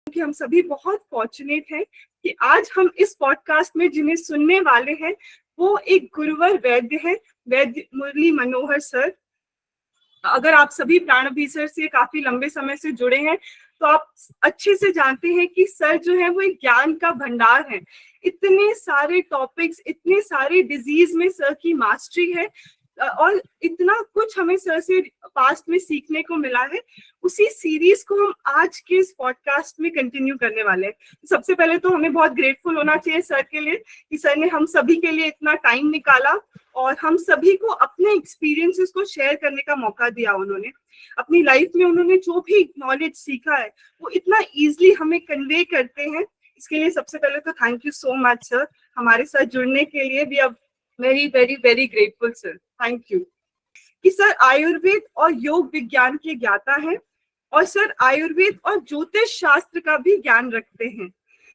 कि हम सभी बहुत फॉर्चुनेट हैं कि आज हम इस पॉडकास्ट में जिन्हें सुनने वाले हैं वो एक गुरुवर वैद्य है, वैद्य मुरली मनोहर सर। अगर आप सभी प्राणबी सर से काफी लंबे समय से जुड़े हैं तो आप अच्छे से जानते हैं कि सर जो है वो एक ज्ञान का भंडार है। इतने सारे टॉपिक्स, इतने सारे डिजीज में सर की मास्टरी है और इतना कुछ हमें सर से पास्ट में सीखने को मिला है। उसी सीरीज को हम आज के इस पॉडकास्ट में कंटिन्यू करने वाले हैं। सबसे पहले तो हमें बहुत ग्रेटफुल होना चाहिए सर के लिए कि सर ने हम सभी के लिए इतना टाइम निकाला और हम सभी को अपने एक्सपीरियंसेस को शेयर करने का मौका दिया। उन्होंने अपनी लाइफ में उन्होंने जो भी नॉलेज सीखा है वो इतना इजीली हमें कन्वे करते हैं। इसके लिए सबसे पहले तो thank you so much sir, हमारे साथ जुड़ने के लिए। We are very very very grateful sir, thank you. कि सर आयुर्वेद और योग विज्ञान के ज्ञाता हैं और सर आयुर्वेद और ज्योतिष शास्त्र का भी ज्ञान रखते हैं।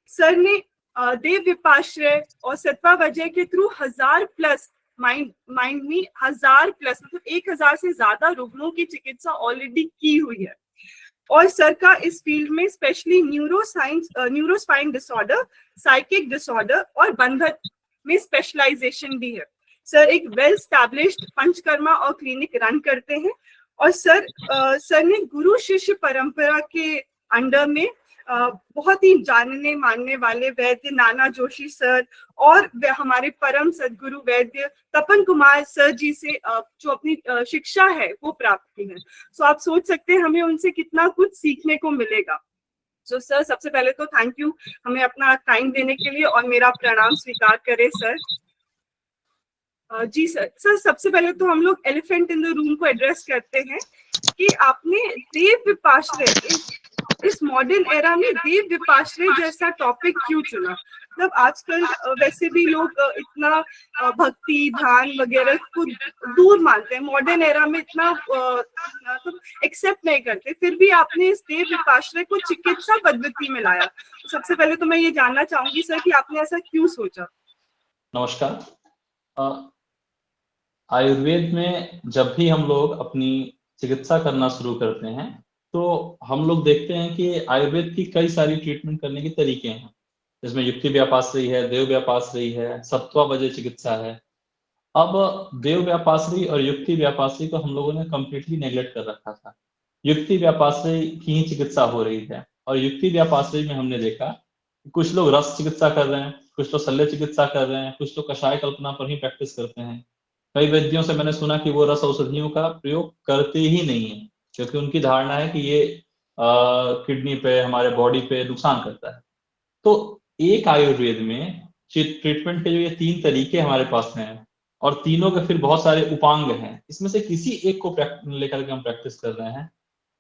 सर ने देव विपाश्रय और सत्वा वजय के थ्रू 1000 प्लस माइंड में 1000 प्लस मतलब 1000 से ज्यादा रोगों की चिकित्सा ऑलरेडी की हुई है। और सर का इस फील्ड में specially neurospine disorder, psychic disorder और बंधन में स्पेशलाइजेशन भी है। सर एक वेल स्टैब्लिश्ड पंचकर्मा और क्लिनिक रन करते हैं और सर ने गुरु शिष्य परंपरा के अंडर में बहुत ही जानने मानने वाले वैद्य नाना जोशी सर और हमारे परम सदगुरु वैद्य तपन कुमार सर जी से जो अपनी शिक्षा है वो प्राप्त की है। सो आप सोच सकते हैं हमें उनसे कितना कुछ सीखने को मिलेगा। सो सर सबसे पहले तो थैंक यू हमें अपना टाइम देने के लिए और मेरा प्रणाम स्वीकार करें सर। जी सर सबसे पहले तो हम लोग एलिफेंट इन द रूम को एड्रेस करते हैं कि आपने देव विपाश्रय इस मॉडर्न एरा में देव विपाश्रय जैसा टॉपिक क्यों चुना? मतलब आजकल वैसे भी लोग इतना भक्ति ध्यान वगैरह को दूर मानते हैं, मॉडर्न एरा में इतना एक्सेप्ट नहीं करते, फिर भी आपने इस देव विपाश्रय को चिकित्सा पद्धति में लाया। सबसे पहले तो मैं ये जानना चाहूंगी सर कि आपने ऐसा क्यों सोचा? नमस्कार। आयुर्वेद में जब भी हम लोग अपनी चिकित्सा करना शुरू करते हैं तो हम लोग देखते हैं कि आयुर्वेद की कई सारी ट्रीटमेंट करने के तरीके हैं, जिसमें युक्ति व्यापाश्रयी है, देव व्यापाश्रयी है, सत्वा वजय चिकित्सा है। अब देव व्यापाश्रयी और युक्ति व्यापाश्रयी को हम लोगों ने कम्प्लीटली नेग्लेक्ट कर रखा था। युक्ति व्यापाश्रयी की ही चिकित्सा हो रही है और युक्ति व्यापाश्रयी में हमने देखा कुछ लोग रस चिकित्सा कर रहे हैं, कुछ लोग शल्य चिकित्सा कर रहे हैं, कुछ लोग कषाय कल्पना पर ही प्रैक्टिस करते हैं। कई वैद्यों से मैंने सुना कि वो रस औषधियों का प्रयोग करते ही नहीं है क्योंकि उनकी धारणा है कि ये किडनी पे, हमारे बॉडी पे नुकसान करता है। तो एक आयुर्वेद में ट्रीटमेंट के जो ये 3 तरीके हमारे पास हैं और तीनों के फिर बहुत सारे उपांग हैं, इसमें से किसी एक को लेकर के हम प्रैक्टिस कर रहे हैं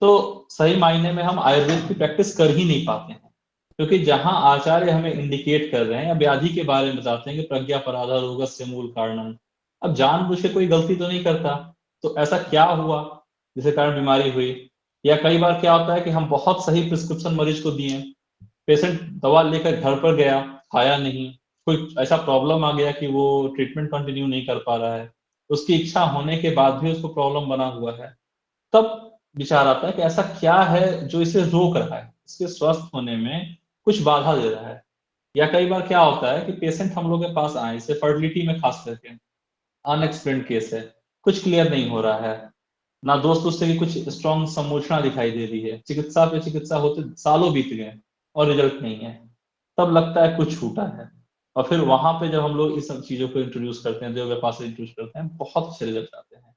तो सही मायने में हम आयुर्वेद की प्रैक्टिस कर ही नहीं पाते हैं। क्योंकि जहां आचार्य हमें इंडिकेट कर रहे हैं या व्याधि के बारे में बताते हैं कि प्रज्ञा पराधा रोगस्य मूल कारणम, अब जानबूझ के कोई गलती तो नहीं करता, तो ऐसा क्या हुआ जिसके कारण बीमारी हुई? या कई बार क्या होता है कि हम बहुत सही प्रिस्क्रिप्शन मरीज को दिए, पेशेंट दवा लेकर घर पर गया, खाया नहीं, कोई ऐसा प्रॉब्लम आ गया कि वो ट्रीटमेंट कंटिन्यू नहीं कर पा रहा है, उसकी इच्छा होने के बाद भी उसको प्रॉब्लम बना हुआ है। तब विचार आता है कि ऐसा क्या है जो इसे रोक रहा है, इसके स्वस्थ होने में कुछ बाधा दे रहा है। या कई बार क्या होता है कि पेशेंट हम लोग के पास आए, जैसे फर्टिलिटी में खास करके अनएक्सप्लेन्ड केस है, कुछ क्लियर नहीं हो रहा है, ना दोस्त उससे भी कुछ स्ट्रॉन्ग समोचना दिखाई दे रही है, चिकित्सा पे चिकित्सा होते सालों बीत गए और रिजल्ट नहीं है, तब लगता है कुछ छूटा है। और फिर वहां पे जब हम लोग इस सब चीजों को इंट्रोड्यूस करते हैं, देव व्यापार से इंट्रोड्यूस करते हैं, बहुत अच्छे रिजल्ट आते हैं।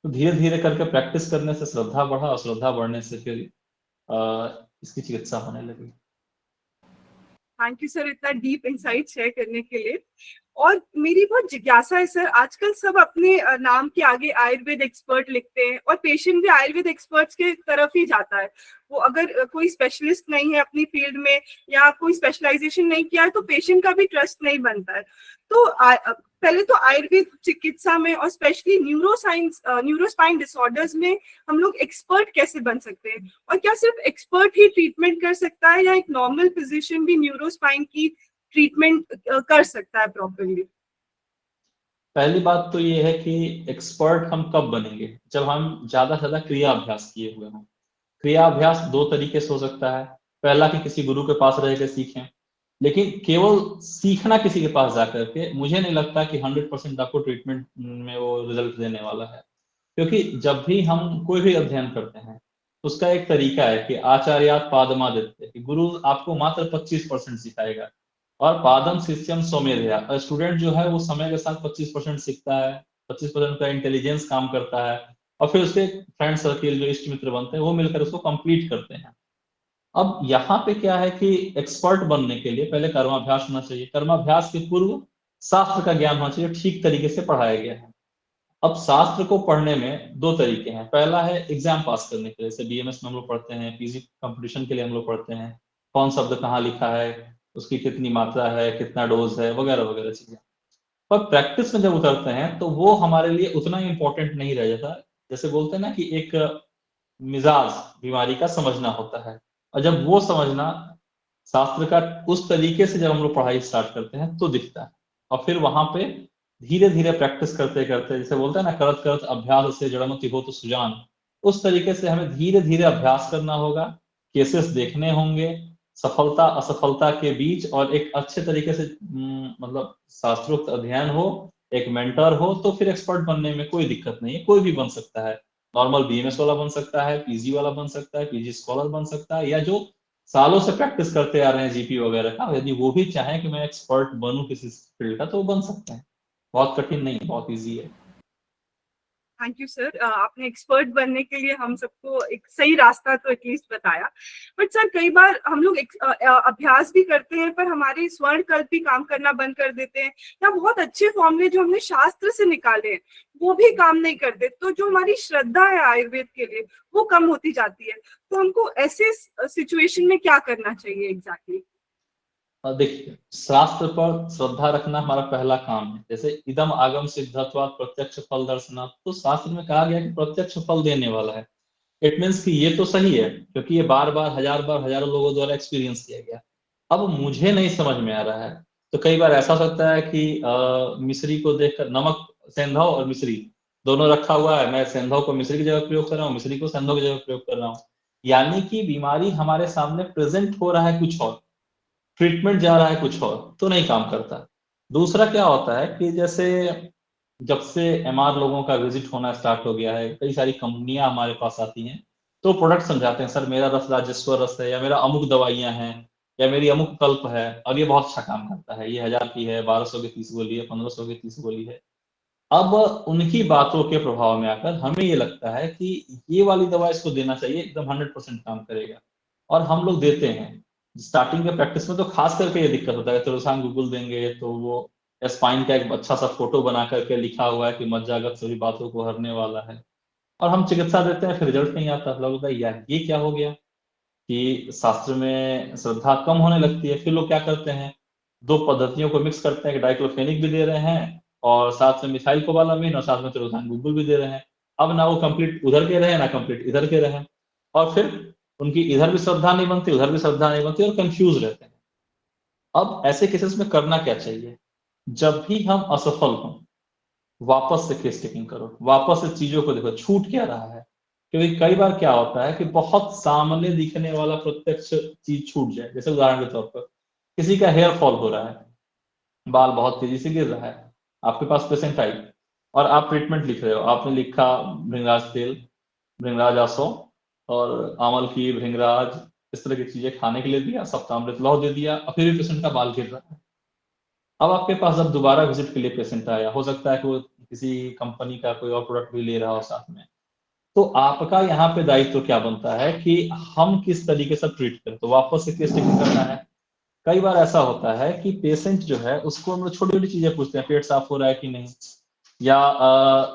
तो धीरे धीरे करके प्रैक्टिस करने से श्रद्धा बढ़ा और श्रद्धा बढ़ने से फिर इसकी चिकित्सा होने लगी। थैंक यू सर इतना डीप इंसाइट शेयर करने के लिए। और मेरी बहुत जिज्ञासा है सर, आजकल सब अपने नाम के आगे आयुर्वेद एक्सपर्ट लिखते हैं और पेशेंट भी आयुर्वेद एक्सपर्ट्स के तरफ ही जाता है। वो अगर कोई स्पेशलिस्ट नहीं है अपनी फील्ड में या कोई स्पेशलाइजेशन नहीं किया है तो पेशेंट का भी ट्रस्ट नहीं बनता है। तो पहले तो आयुर्वेद चिकित्सा में और स्पेशली न्यूरोस्पाइन डिसऑर्डर्स में हम लोग एक्सपर्ट कैसे बन सकते हैं? और क्या सिर्फ एक्सपर्ट ही ट्रीटमेंट कर सकता है या एक नॉर्मल फिजिशियन भी न्यूरोस्पाइन की ट्रीटमेंट कर सकता है प्रॉपर्ली? पहली बात तो ये है कि एक्सपर्ट हम कब बनेंगे? जब हम ज्यादा से ज्यादा क्रिया अभ्यास किए हुए हों। क्रिया अभ्यास 2 तरीके से हो सकता है। पहला कि किसी गुरु के पास रह के सीखें, लेकिन केवल सीखना किसी के पास जाकर के मुझे नहीं लगता कि 100% आपको ट्रीटमेंट में वो रिजल्ट देने वाला है। क्योंकि जब भी हम कोई भी अध्ययन करते हैं, उसका एक तरीका है कि आचार्यात् पादमादित्य, कि गुरु आपको मात्र 25% सिखाएगा और पादम शिष्यम स्वमेधया, स्टूडेंट जो है वो समय के साथ 25% सीखता है, 25% का इंटेलिजेंस काम करता है और फिर उसके फ्रेंड सर्किल जो इष्ट मित्र बनते हैं वो मिलकर उसको कंप्लीट करते हैं। अब यहाँ पे क्या है कि एक्सपर्ट बनने के लिए पहले कर्माभ्यास होना चाहिए, कर्माभ्यास के पूर्व शास्त्र का ज्ञान होना चाहिए, ठीक तरीके से पढ़ाया गया है। अब शास्त्र को पढ़ने में दो तरीके हैं, पहला है एग्जाम पास करने के लिए, जैसे बीएमएस में हम लोग पढ़ते हैं, पीजी कंपटीशन के लिए हम लोग पढ़ते हैं, कौन शब्द कहाँ लिखा है, उसकी कितनी मात्रा है, कितना डोज है, वगैरह वगैरह चीजें। पर प्रैक्टिस में जब उतरते हैं तो वो हमारे लिए उतना इंपॉर्टेंट नहीं रह जाता। जैसे बोलते हैं ना कि एक मिजाज बीमारी का समझना होता है, और जब वो समझना शास्त्र का उस तरीके से जब हम लोग पढ़ाई स्टार्ट करते हैं तो दिखता है। और फिर वहां पे धीरे धीरे प्रैक्टिस करते करते, जैसे बोलते हैं ना करत करत अभ्यास से जड़मति हो तो सुजान, उस तरीके से हमें धीरे धीरे अभ्यास करना होगा, केसेस देखने होंगे, सफलता असफलता के बीच, और एक अच्छे तरीके से मतलब शास्त्रोक्त अध्ययन हो, एक मेंटर हो, तो फिर एक्सपर्ट बनने में कोई दिक्कत नहीं है, कोई भी बन सकता है। नॉर्मल बीएमएस वाला बन सकता है, पीजी वाला बन सकता है, पीजी स्कॉलर बन सकता है, या जो सालों से प्रैक्टिस करते आ रहे हैं जीपी वगैरह का, यदि वो भी चाहें कि मैं एक्सपर्ट बनूं किसी फील्ड का तो वो बन सकते हैं। बहुत कठिन नहीं है, बहुत इजी है। थैंक यू सर, आपने एक्सपर्ट बनने के लिए हम सबको एक सही रास्ता तो एटलीस्ट बताया। बट सर कई बार हम लोग अभ्यास भी करते हैं पर हमारे स्वर्ण कल्प भी काम करना बंद कर देते हैं, या बहुत अच्छे फॉर्मूले जो हमने शास्त्र से निकाले हैं वो भी काम नहीं करते, तो जो हमारी श्रद्धा है आयुर्वेद के लिए वो कम होती जाती है। तो हमको ऐसे सिचुएशन में क्या करना चाहिए एग्जैक्टली? देखिए, शास्त्र पर श्रद्धा रखना हमारा पहला काम है। जैसे इदम आगम सिद्धत्वात् प्रत्यक्ष फल दर्शनात्, तो शास्त्र में कहा गया कि प्रत्यक्ष फल देने वाला है। इट मीन्स कि ये तो सही है, क्योंकि ये बार बार हजारों लोगों द्वारा एक्सपीरियंस किया गया। अब मुझे नहीं समझ में आ रहा है, तो कई बार ऐसा हो सकता है कि मिश्री को देखकर, नमक सेंधव और मिश्री दोनों रखा हुआ है, मैं सेंधव को मिश्री की जगह प्रयोग कर रहा हूँ, मिश्री को सेंधव की जगह प्रयोग कर रहा हूँ, यानी कि बीमारी हमारे सामने प्रेजेंट हो रहा है कुछ और, ट्रीटमेंट जा रहा है कुछ और, तो नहीं काम करता। दूसरा क्या होता है कि जैसे जब से एमआर लोगों का विजिट होना स्टार्ट हो गया है, कई सारी कंपनियां हमारे पास आती हैं, तो प्रोडक्ट समझाते हैं, सर मेरा रस राजेश्वर रस है, या मेरा अमुक दवाइयां हैं, या मेरी अमुक कल्प है, और ये बहुत अच्छा काम करता है, ये 1000 की है, 1200 की 30 गोली है, 1500 की 30 गोली है। अब उनकी बातों के प्रभाव में आकर हमें ये लगता है कि ये वाली दवा इसको देना चाहिए, एकदम 100% काम करेगा, और हम लोग देते हैं। स्टार्टिंग के प्रैक्टिस में तो खास करके ये दिक्कत होता है, तुलसान गूगल देंगे तो वो स्पाइन का एक अच्छा सा फोटो बना करके लिखा हुआ है कि मज्जागत सभी बातों को हरने वाला है, और हम चिकित्सा देते हैं, फिर रिजल्ट नहीं आता। लगता है यार ये क्या हो गया कि शास्त्र में श्रद्धा कम होने लगती है। फिर लोग क्या करते हैं, दो पद्धतियों को मिक्स करते हैं कि डाइक्लोफेनिक भी दे रहे हैं और साथ में मिथाइल कोबालामिन और साथ में तिरोधान गुगुल भी दे रहे हैं। अब ना वो कंप्लीट उधर के रहे ना कंप्लीट इधर के रहे, और फिर उनकी इधर भी श्रद्धा नहीं बनती, उधर भी श्रद्धा नहीं बनती, और कंफ्यूज रहते हैं। अब ऐसे केसेस में करना क्या चाहिए? जब भी हम असफल हों, वापस से केस टेकिंग करो, वापस से चीजों को देखो छूट क्या रहा है। क्योंकि कई बार क्या होता है कि बहुत सामने दिखने वाला प्रत्यक्ष चीज छूट जाए। जैसे उदाहरण के तौर पर किसी का हेयर फॉल हो रहा है, बाल बहुत तेजी से गिर रहा है, आपके पास पेशेंट आई और आप ट्रीटमेंट लिख रहे हो, आपने लिखा भृंगराज तेल, भृंगराज आसो और आमल की भृंगराज, इस तरह की चीजें खाने के लिए दिया, सप्तामृत लौह दे दिया, और फिर भी पेशेंट का बाल गिर रहा है। अब आपके पास जब दोबारा विजिट के लिए पेशेंट आया, हो सकता है कि वो किसी कंपनी का कोई और प्रोडक्ट भी ले रहा हो साथ में, तो आपका यहाँ पे दायित्व क्या बनता है कि हम किस तरीके से ट्रीट करें, तो वापस से केस टेकिंग करना है। कई बार ऐसा होता है कि पेशेंट जो है उसको हम लोग छोटी छोटी चीजें पूछते हैं, पेट साफ हो रहा है कि नहीं, या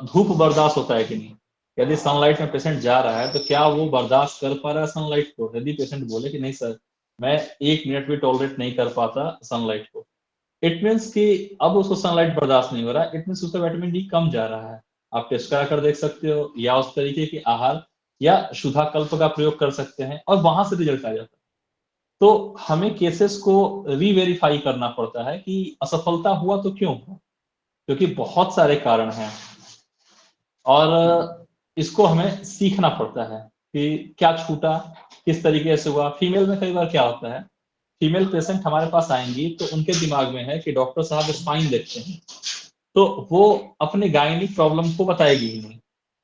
धूप बर्दाश्त होता है कि नहीं। यदि सनलाइट में पेशेंट जा रहा है तो क्या वो बर्दाश्त कर पा रहा है सनलाइट को? यदि पेशेंट बोले कि नहीं सर, मैं 1 मिनट भी टॉलरेट नहीं कर पाता सनलाइट को, इट मीन्स कि अब उसको सनलाइट बर्दाश्त नहीं हो रहा, इट मीन्स उसका विटामिन डी कम जा रहा है। आप टेस्ट करा कर देख सकते हो, या उस तरीके के आहार या शुद्धा कल्प का प्रयोग कर सकते हैं, और वहां से रिजल्ट आ जाता है। तो हमें केसेस को रीवेरीफाई करना पड़ता है कि असफलता हुआ तो क्यों हुआ, क्योंकि बहुत सारे कारण हैं, और इसको हमें सीखना पड़ता है कि क्या छूटा, किस तरीके से हुआ। फीमेल में कई बार क्या होता है, फीमेल पेशेंट हमारे पास आएंगी तो उनके दिमाग में है कि डॉक्टर साहब स्पाइन देखते हैं, तो वो अपने गायनिक प्रॉब्लम को बताएगी ही नहीं।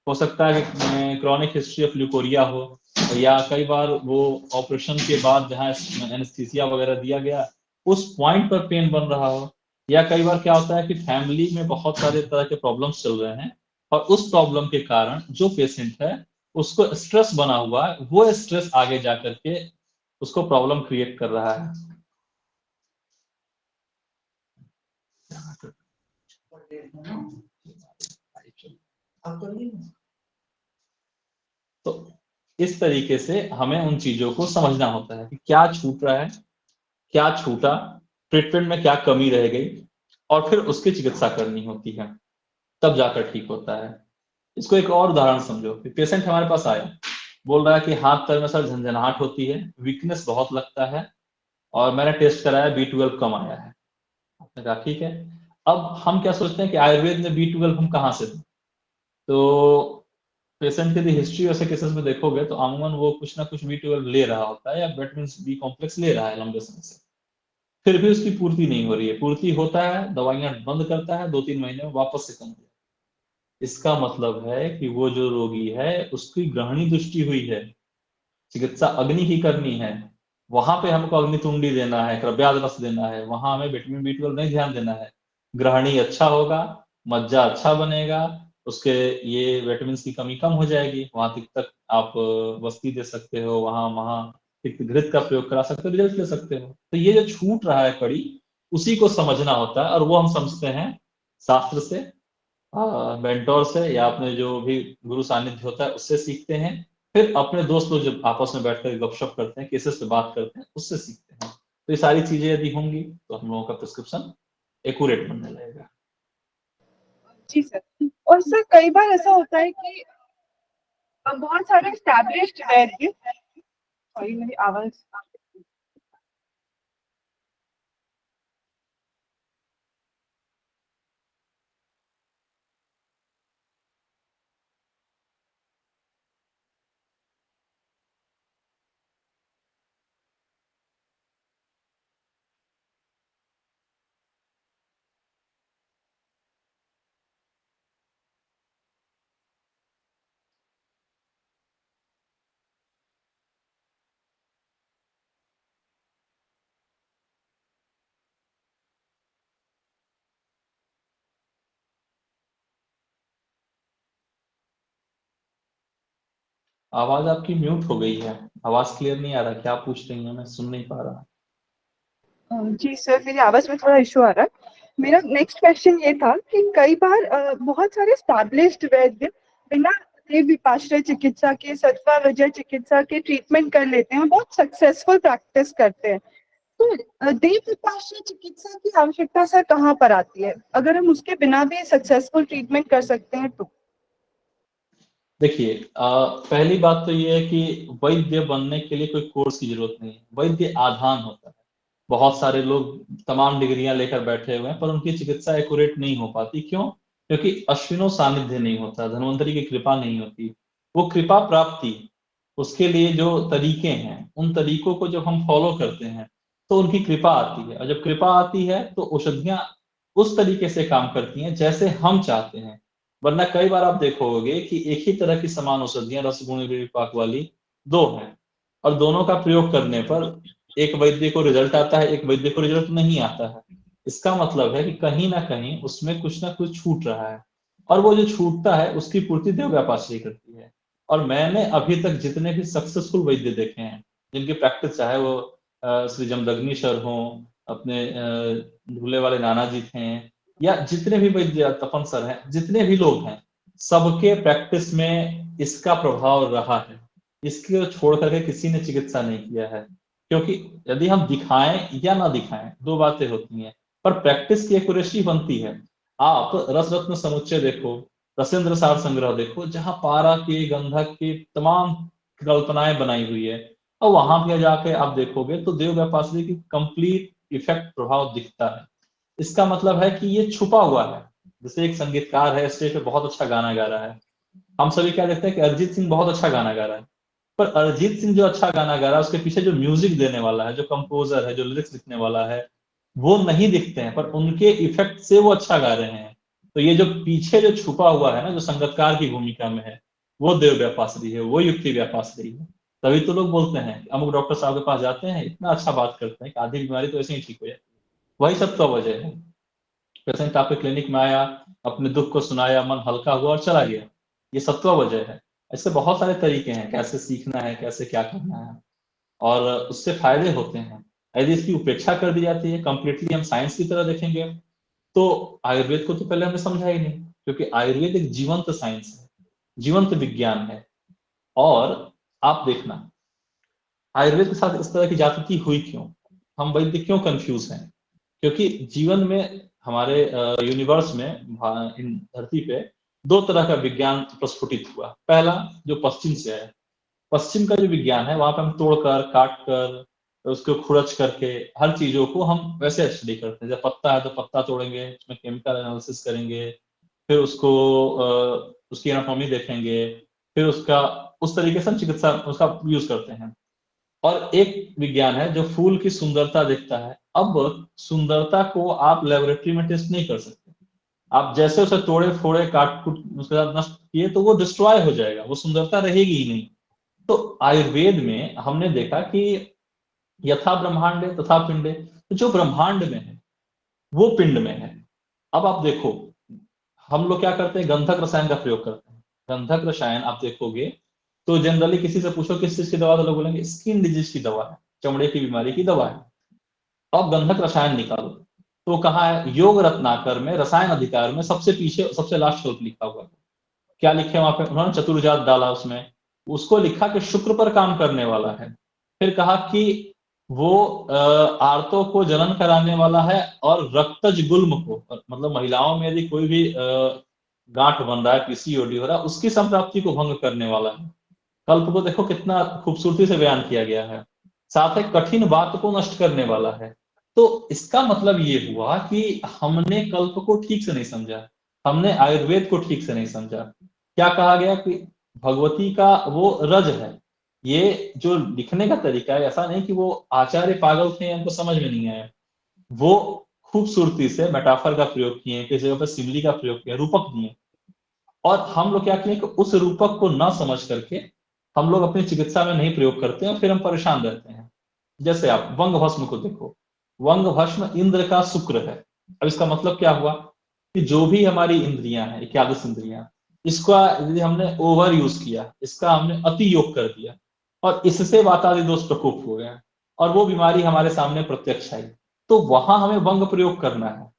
हो सकता है कि क्रॉनिक हिस्ट्री ऑफ ल्यूकोरिया हो, या कई बार वो ऑपरेशन के बाद जहाँ एनेस्थीसिया वगैरह दिया गया उस पॉइंट पर पेन बन रहा हो, या कई बार क्या होता है कि फैमिली में बहुत सारे तरह के प्रॉब्लम्स चल रहे हैं और उस प्रॉब्लम के कारण जो पेशेंट है उसको स्ट्रेस बना हुआ है, वो स्ट्रेस आगे जा करके उसको प्रॉब्लम क्रिएट कर रहा है। तो इस तरीके से हमें उन चीजों को समझना होता है कि क्या छूट रहा है, क्या छूटा, ट्रीटमेंट में क्या कमी रह गई, और फिर उसकी चिकित्सा करनी होती है, तब जाकर ठीक होता है। इसको एक और उदाहरण समझो कि पेशेंट हमारे पास आया, बोल रहा है कि हाथ पैर में सर झंझनाहट होती है, वीकनेस बहुत लगता है, और मैंने टेस्ट कराया B12 कम आया है। आपने कहा ठीक है। अब हम क्या सोचते हैं कि आयुर्वेद में B12 हम कहाँ से दें, तो पेशेंट की हिस्ट्री वैसे केसेस में देखोगे तो अमूमन वो कुछ ना कुछ B12 ले रहा होता है, या विटामिन बी कॉम्प्लेक्स ले रहा है लंबे समय से, फिर भी उसकी पूर्ति नहीं हो रही है। पूर्ति होता है, दवाइयां बंद करता है, 2-3 महीने में वापस से कम हो जाए। इसका मतलब है कि वो जो रोगी है उसकी ग्रहणी दृष्टि हुई है, चिकित्सा अग्नि की करनी है, वहां पे हमको अग्नितुंडी देना है, क्रव्याद रस देना है, वहां हमें विटामिन B12 नहीं ध्यान देना है। ग्रहणी अच्छा होगा, मज्जा अच्छा बनेगा, उसके ये विटामिन की कमी कम हो जाएगी, वहां तक आप वस्ती दे सकते हो, वहां वहां घृत का प्रयोग करा सकते हो, रिजल्ट ले सकते हो। तो ये जो छूट रहा है कड़ी, उसी को समझना होता है, और वो हम समझते हैं शास्त्र से, मेंटोर से, या अपने जो भी गुरु सानिध्य होता है उससे सीखते हैं, फिर अपने दोस्त लोग जब आपस में बैठकर गपशप करते हैं, केसेस पे बात करते हैं, उससे सीखते हैं। तो ये सारी चीजें यदि होंगी तो हम लोगों का प्रिस्क्रिप्शन एक्यूरेट बनने लगेगा। जी सर। और सर कई बार ऐसा होता है कि बहुत सारे एस्टैब्लिश्ड वैद्य, सॉरी मेरी आवाज, आवाज आपकी म्यूट हो गई है, आवाज क्लियर नहीं आ रहा, क्या पूछ रही हैं मैं सुन नहीं पा रहा। जी सर मेरी आवाज में थोड़ा इशू आ रहा है। मेरा नेक्स्ट क्वेश्चन ये था कि कई बार बहुत सारे एस्टैब्लिश्ड वैद्य बिना देव विपाश्रय चिकित्सा के, सत्वा वजह चिकित्सा के ट्रीटमेंट कर लेते हैं, बहुत सक्सेसफुल प्रैक्टिस करते हैं। तो देव विपाश्रय चिकित्सा की आवश्यकता सर कहाँ पर आती है, अगर हम उसके बिना भी सक्सेसफुल ट्रीटमेंट कर सकते हैं तो? देखिए, पहली बात तो ये है कि वैद्य बनने के लिए कोई कोर्स की जरूरत नहीं है, वैद्य आधान होता है। बहुत सारे लोग तमाम डिग्रियां लेकर बैठे हुए हैं पर उनकी चिकित्सा एक्यूरेट नहीं हो पाती, क्यों? क्योंकि अश्विनो सानिध्य नहीं होता, धन्वंतरी की कृपा नहीं होती। वो कृपा प्राप्ति, उसके लिए जो तरीके हैं उन तरीकों को जब हम फॉलो करते हैं तो उनकी कृपा आती है, और जब कृपा आती है तो औषधियां उस तरीके से काम करती हैं जैसे हम चाहते हैं। वरना कई बार आप देखोगे कि एक ही तरह की समान औषधियां रसगुण विपाक वाली दो हैं, और दोनों का प्रयोग करने पर एक वैद्य को रिजल्ट आता है, एक वैद्य को रिजल्ट नहीं आता है। इसका मतलब है कि कहीं ना कहीं उसमें कुछ ना कुछ छूट रहा है, और वो जो छूटता है उसकी पूर्ति देव व्यापाश्री करती है। और मैंने अभी तक जितने भी सक्सेसफुल वैद्य देखे हैं, जिनकी प्रैक्टिस चाहे वो श्री जमदग्नि सर हो, अपने झूले वाले नाना जी थे, या जितने भी वैद्य तपन सर हैं, जितने भी लोग हैं, सबके प्रैक्टिस में इसका प्रभाव रहा है। इसको छोड़ करके किसी ने चिकित्सा नहीं किया है, क्योंकि यदि हम दिखाएं या ना दिखाएं दो बातें होती हैं, पर प्रैक्टिस की एक्यूरेसी बनती है। आप रस रत्न समुच्चय देखो, रसेंद्र सार संग्रह देखो, जहां पारा के, गंधक के तमाम कल्पनाएं बनाई हुई है, और वहां पे जाके आप देखोगे तो देव व्यापाश्री की कंप्लीट इफेक्ट प्रभाव दिखता है। इसका मतलब है कि ये छुपा हुआ है। जैसे एक संगीतकार है, स्टेज पे बहुत अच्छा गाना गा रहा है, हम सभी क्या देखते हैं कि अरिजीत सिंह बहुत अच्छा गाना गा रहा है, पर अरिजीत सिंह जो अच्छा गाना गा रहा है, उसके पीछे जो म्यूजिक देने वाला है, जो कंपोजर है, जो लिरिक्स लिखने वाला है, वो नहीं दिखते हैं, पर उनके इफेक्ट से वो अच्छा गा रहे हैं। तो ये जो पीछे जो छुपा हुआ है ना, जो संगीतकार की भूमिका में है, वो देव व्यापाश्री है, वो युक्ति व्यापाश्री है। तभी तो लोग बोलते हैं, अमुक डॉक्टर साहब के पास जाते हैं, इतना अच्छा बात करते हैं कि आधी बीमारी तो ऐसे ही ठीक हो जाती है। वही सब तो वजह है। पेशेंट आपके क्लिनिक में आया, अपने दुख को सुनाया, मन हल्का हुआ और चला गया, ये सत्व वजह है। ऐसे बहुत सारे तरीके हैं कैसे सीखना है, कैसे क्या करना है, और उससे फायदे होते हैं। यदि इसकी उपेक्षा कर दी जाती है, कंप्लीटली हम साइंस की तरह देखेंगे, तो आयुर्वेद को तो पहले हमने समझा ही नहीं, क्योंकि आयुर्वेद एक जीवंत साइंस है, जीवंत विज्ञान है। और आप देखना, आयुर्वेद के साथ इस तरह की जागृति हुई क्यों, हम वैद्य क्यों कंफ्यूज हैं? क्योंकि जीवन में, हमारे यूनिवर्स में, इन धरती पे दो तरह का विज्ञान प्रस्फुटित हुआ। पहला जो पश्चिम से है, पश्चिम का जो विज्ञान है, वहां पे हम तोड़कर, काट कर, उसको खुरच करके हर चीजों को हम वैसे स्टडी करते हैं। जब पत्ता है तो पत्ता तोड़ेंगे, उसमें केमिकल एनालिसिस करेंगे, फिर उसको उसकी एनाटॉमी देखेंगे, फिर उसका उस तरीके से हम चिकित्सा उसका यूज करते हैं। और एक विज्ञान है जो फूल की सुंदरता देखता है। अब सुंदरता को आप लेबोरेटरी में टेस्ट नहीं कर सकते, आप जैसे उसे तोड़े फोड़े काट कूट उसके साथ नष्ट किए तो वो डिस्ट्रॉय हो जाएगा, वो सुंदरता रहेगी ही नहीं। तो आयुर्वेद में हमने देखा कि यथा ब्रह्मांडे तथा पिंडे, तो जो ब्रह्मांड में है वो पिंड में है। अब आप देखो, हम लोग क्या करते हैं, गंधक रसायन का प्रयोग करते हैं। गंधक रसायन आप देखोगे तो जनरली किसी से पूछो किस चीज की दवा, तो लोग बोलेंगे स्किन डिजीज की दवा है, चमड़े की बीमारी की दवा है। अब गंधक रसायन निकालो, तो कहाँ है, योग रत्नाकर में रसायन अधिकार में सबसे पीछे सबसे लास्ट श्लोक लिखा हुआ है। क्या लिखे वहां पे उन्होंने, चतुर्जात डाला उसमें, उसको लिखा कि शुक्र पर काम करने वाला है। फिर कहा कि वो आर्तों को जनन कराने वाला है, और रक्तज गुल्म को, मतलब महिलाओं में यदि कोई भी गांठ बन रहा है, पीसीओडी हो रहा है, उसकी संप्राप्ति को भंग करने वाला है। कल्प को देखो कितना खूबसूरती से बयान किया गया है, साथ ही कठिन बात को नष्ट करने वाला है। तो इसका मतलब ये हुआ कि हमने कल्प को ठीक से नहीं समझा, हमने आयुर्वेद को ठीक से नहीं समझा। क्या कहा गया कि भगवती का वो रज है, ये जो लिखने का तरीका है, ऐसा नहीं कि वो आचार्य पागल थे, उनको समझ में नहीं आया। वो खूबसूरती से मेटाफर का प्रयोग किए, किसी जगह पर सिमली का प्रयोग किया, रूपक दिए। और हम लोग क्या किए कि उस रूपक को ना समझ करके हम लोग अपनी चिकित्सा में नहीं प्रयोग करते हैं, फिर हम परेशान रहते हैं। जैसे आप वंग भस्म को देखो, वंग भस्म इंद्र का शुक्र है। अब इसका मतलब क्या हुआ कि जो भी हमारी इंद्रियां हैं, 21 इंद्रियां, इसका यदि हमने ओवर यूज किया, इसका हमने अति योग कर दिया, और इससे वातादि दोष प्रकोप हो गया, और वो बीमारी हमारे सामने प्रत्यक्ष आई, तो वहां हमें वंग प्रयोग करना है,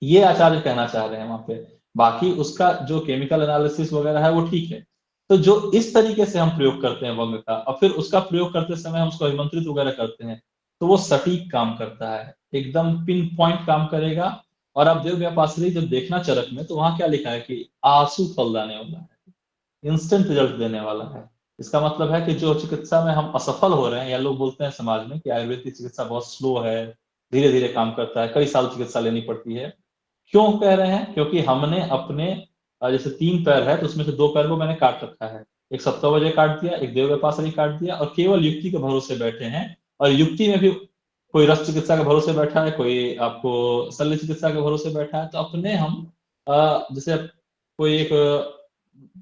ये आचार्य कहना चाह रहे हैं वहां पे। बाकी उसका जो केमिकल एनालिसिस वगैरह है वो ठीक है। तो जो इस तरीके से हम प्रयोग करते हैं वंग का, और फिर उसका प्रयोग करते समय हम उसको अभिमंत्रित वगैरह करते हैं, तो वो सटीक काम करता है, एकदम पिन पॉइंट काम करेगा। और आप देव व्यापाश्री जब देखना चरक में, तो वहां क्या लिखा है कि आंसू फलदाने वाला है, इंस्टेंट रिजल्ट देने वाला है। इसका मतलब है कि जो चिकित्सा में हम असफल हो रहे हैं, या लोग बोलते हैं समाज में कि आयुर्वेद की चिकित्सा बहुत स्लो है, धीरे धीरे काम करता है, कई साल चिकित्सा लेनी पड़ती है, क्यों कह रहे हैं? क्योंकि हमने अपने जैसे 3 पैर है, तो उसमें से 2 पैर को मैंने काट रखा है, एक सप्तावजय काट दिया, एक देव व्यापाश्री काट दिया, और केवल युक्ति के भरोसे बैठे हैं। और युक्ति में भी कोई रस चिकित्सा के भरोसे बैठा है, कोई आपको शल्य चिकित्सा के भरोसे बैठा है। तो अपने हम जैसे कोई एक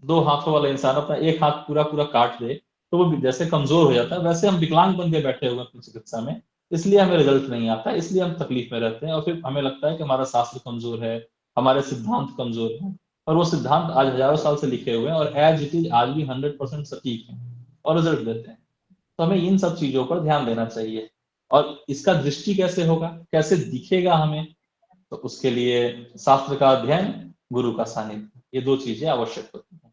2 हाथों वाला इंसान अपना एक हाथ पूरा पूरा काट दे, तो वो जैसे कमजोर हो जाता है, वैसे हम विकलांग बन के बैठे हुए अपनी चिकित्सा में, इसलिए हमें रिजल्ट नहीं आता, इसलिए हम तकलीफ में रहते हैं, और फिर हमें लगता है कि हमारा शास्त्र कमजोर है, हमारे सिद्धांत कमजोर है। और वो सिद्धांत आज हजारों साल से लिखे हुए हैं, और एज इट इज आज भी 100% सटीक है और रिजल्ट देते हैं। तो हमें इन सब चीजों पर ध्यान देना चाहिए। और इसका दृष्टि कैसे होगा, कैसे दिखेगा हमें, तो उसके लिए शास्त्र का अध्ययन, गुरु का सानिध्य, ये 2 चीजें आवश्यक होती हैं।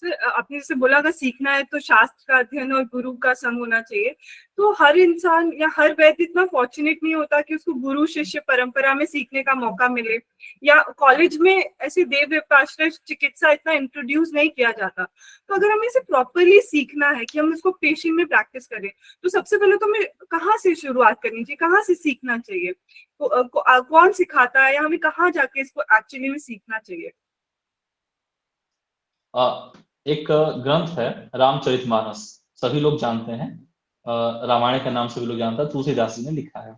सर, आपने जैसे बोला अगर सीखना है तो शास्त्र का अध्ययन और गुरु का संग होना चाहिए। तो हर इंसान या हर वैद्य इतना फॉर्चुनेट नहीं होता कि उसको गुरु शिष्य परंपरा में सीखने का मौका मिले, या कॉलेज में ऐसे देव व्यापाश्रय चिकित्सा इतना इंट्रोड्यूस नहीं किया जाता। तो अगर हमें इसे प्रॉपरली सीखना है कि हम इसको पेशेंट में प्रैक्टिस करें, तो सबसे पहले तो हमें कहाँ से शुरुआत करनी चाहिए, कहाँ से सीखना चाहिए, कौन सिखाता है, या हमें कहाँ जाके इसको एक्चुअली में सीखना चाहिए? एक ग्रंथ है रामचरितमानस, सभी लोग जानते हैं, रामायण का नाम सभी लोग जानते हैं, तुलसीदास जी ने लिखा है।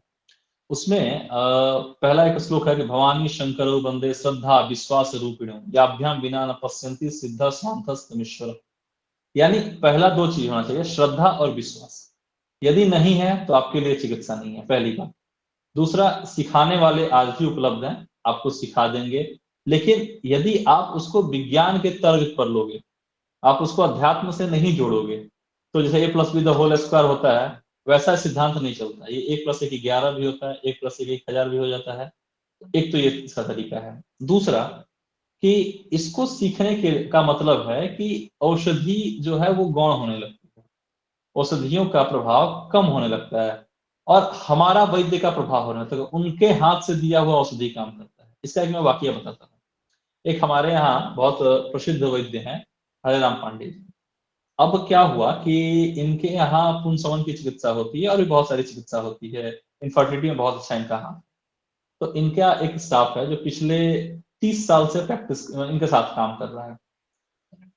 उसमें पहला एक श्लोक है कि भवानी शंकरो वंदे श्रद्धा विश्वास रूपिणो याभ्याम बिना न पश्यन्ति सिद्ध स्वांतस्तमीश्वर। यानी पहला दो चीज होना चाहिए, श्रद्धा और विश्वास। यदि नहीं है तो आपके लिए चिकित्सा नहीं है, पहली बात। दूसरा, सिखाने वाले आज भी उपलब्ध हैं, आपको सिखा देंगे, लेकिन यदि आप उसको विज्ञान के तर्क पर लोगे, आप उसको अध्यात्म से नहीं जोड़ोगे, तो जैसे a+b² होता है, वैसा सिद्धांत नहीं चलता। ये 1+1=11 भी होता है, 1+1=1000 भी हो जाता है। एक तो ये इसका तरीका है। दूसरा कि इसको सीखने के का मतलब है कि औषधि जो है वो गौण होने लगती है, औषधियों का प्रभाव कम होने लगता है, और हमारा वैद्य का प्रभाव होने लगता है। उनके हाथ से दिया हुआ औषधि काम करता है। इसका एक मैं वाकया बताता हूँ। एक हमारे यहाँ बहुत प्रसिद्ध वैद्य हैं, हरे राम पांडे जी। अब क्या हुआ कि इनके यहाँ पुंसवन की चिकित्सा होती है और भी बहुत सारी चिकित्सा होती है, इनफर्टिलिटी में बहुत अच्छा इनका हाथ। तो इनका एक स्टाफ है जो पिछले 30 साल से प्रैक्टिस इनके साथ काम कर रहा है।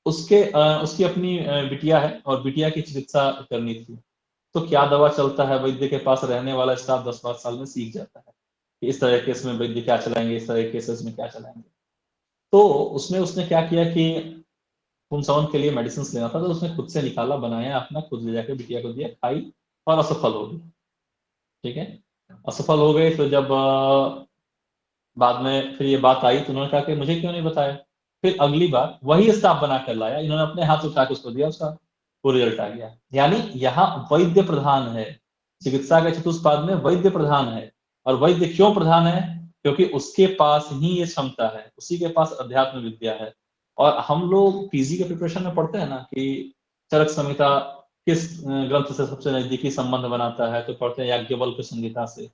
उसकी अपनी बिटिया है और बिटिया की चिकित्सा करनी थी। तो क्या दवा चलता है, वैद्य के पास रहने वाला स्टाफ 10-12 साल में सीख जाता है कि इस तरह केस में वैद्य क्या चलाएंगे, इस तरह केसेस में क्या चलाएंगे। तो उसने क्या किया कि पुंसवन के लिए मेडिसिन लेना था, तो उसने खुद से निकाला, बनाया अपना, खुद ले जाकर बिटिया को दिया, खाई और असफल हो गई। ठीक है, असफल हो गए। तो जब बाद में फिर ये बात आई तो उन्होंने कहा कि मुझे क्यों नहीं बताया। फिर अगली बार वही स्टाफ बना कर लाया, इन्होंने अपने हाथ उठा के उसको दिया, उसका वो रिजल्ट आ गया। यानी यहाँ वैद्य प्रधान है, चिकित्सा के चतुष्पाद में वैद्य प्रधान है। और वैद्य क्यों प्रधान है? क्योंकि उसके पास ही ये क्षमता है, उसी के पास अध्यात्म विद्या है। और हम लोग पीजी के प्रिपरेशन में पढ़ते हैं ना कि चरक संहिता किस ग्रंथ से सबसे नजदीकी संबंध बनाता है, तो पढ़ते हैं याज्ञवल्क्य संहिता से।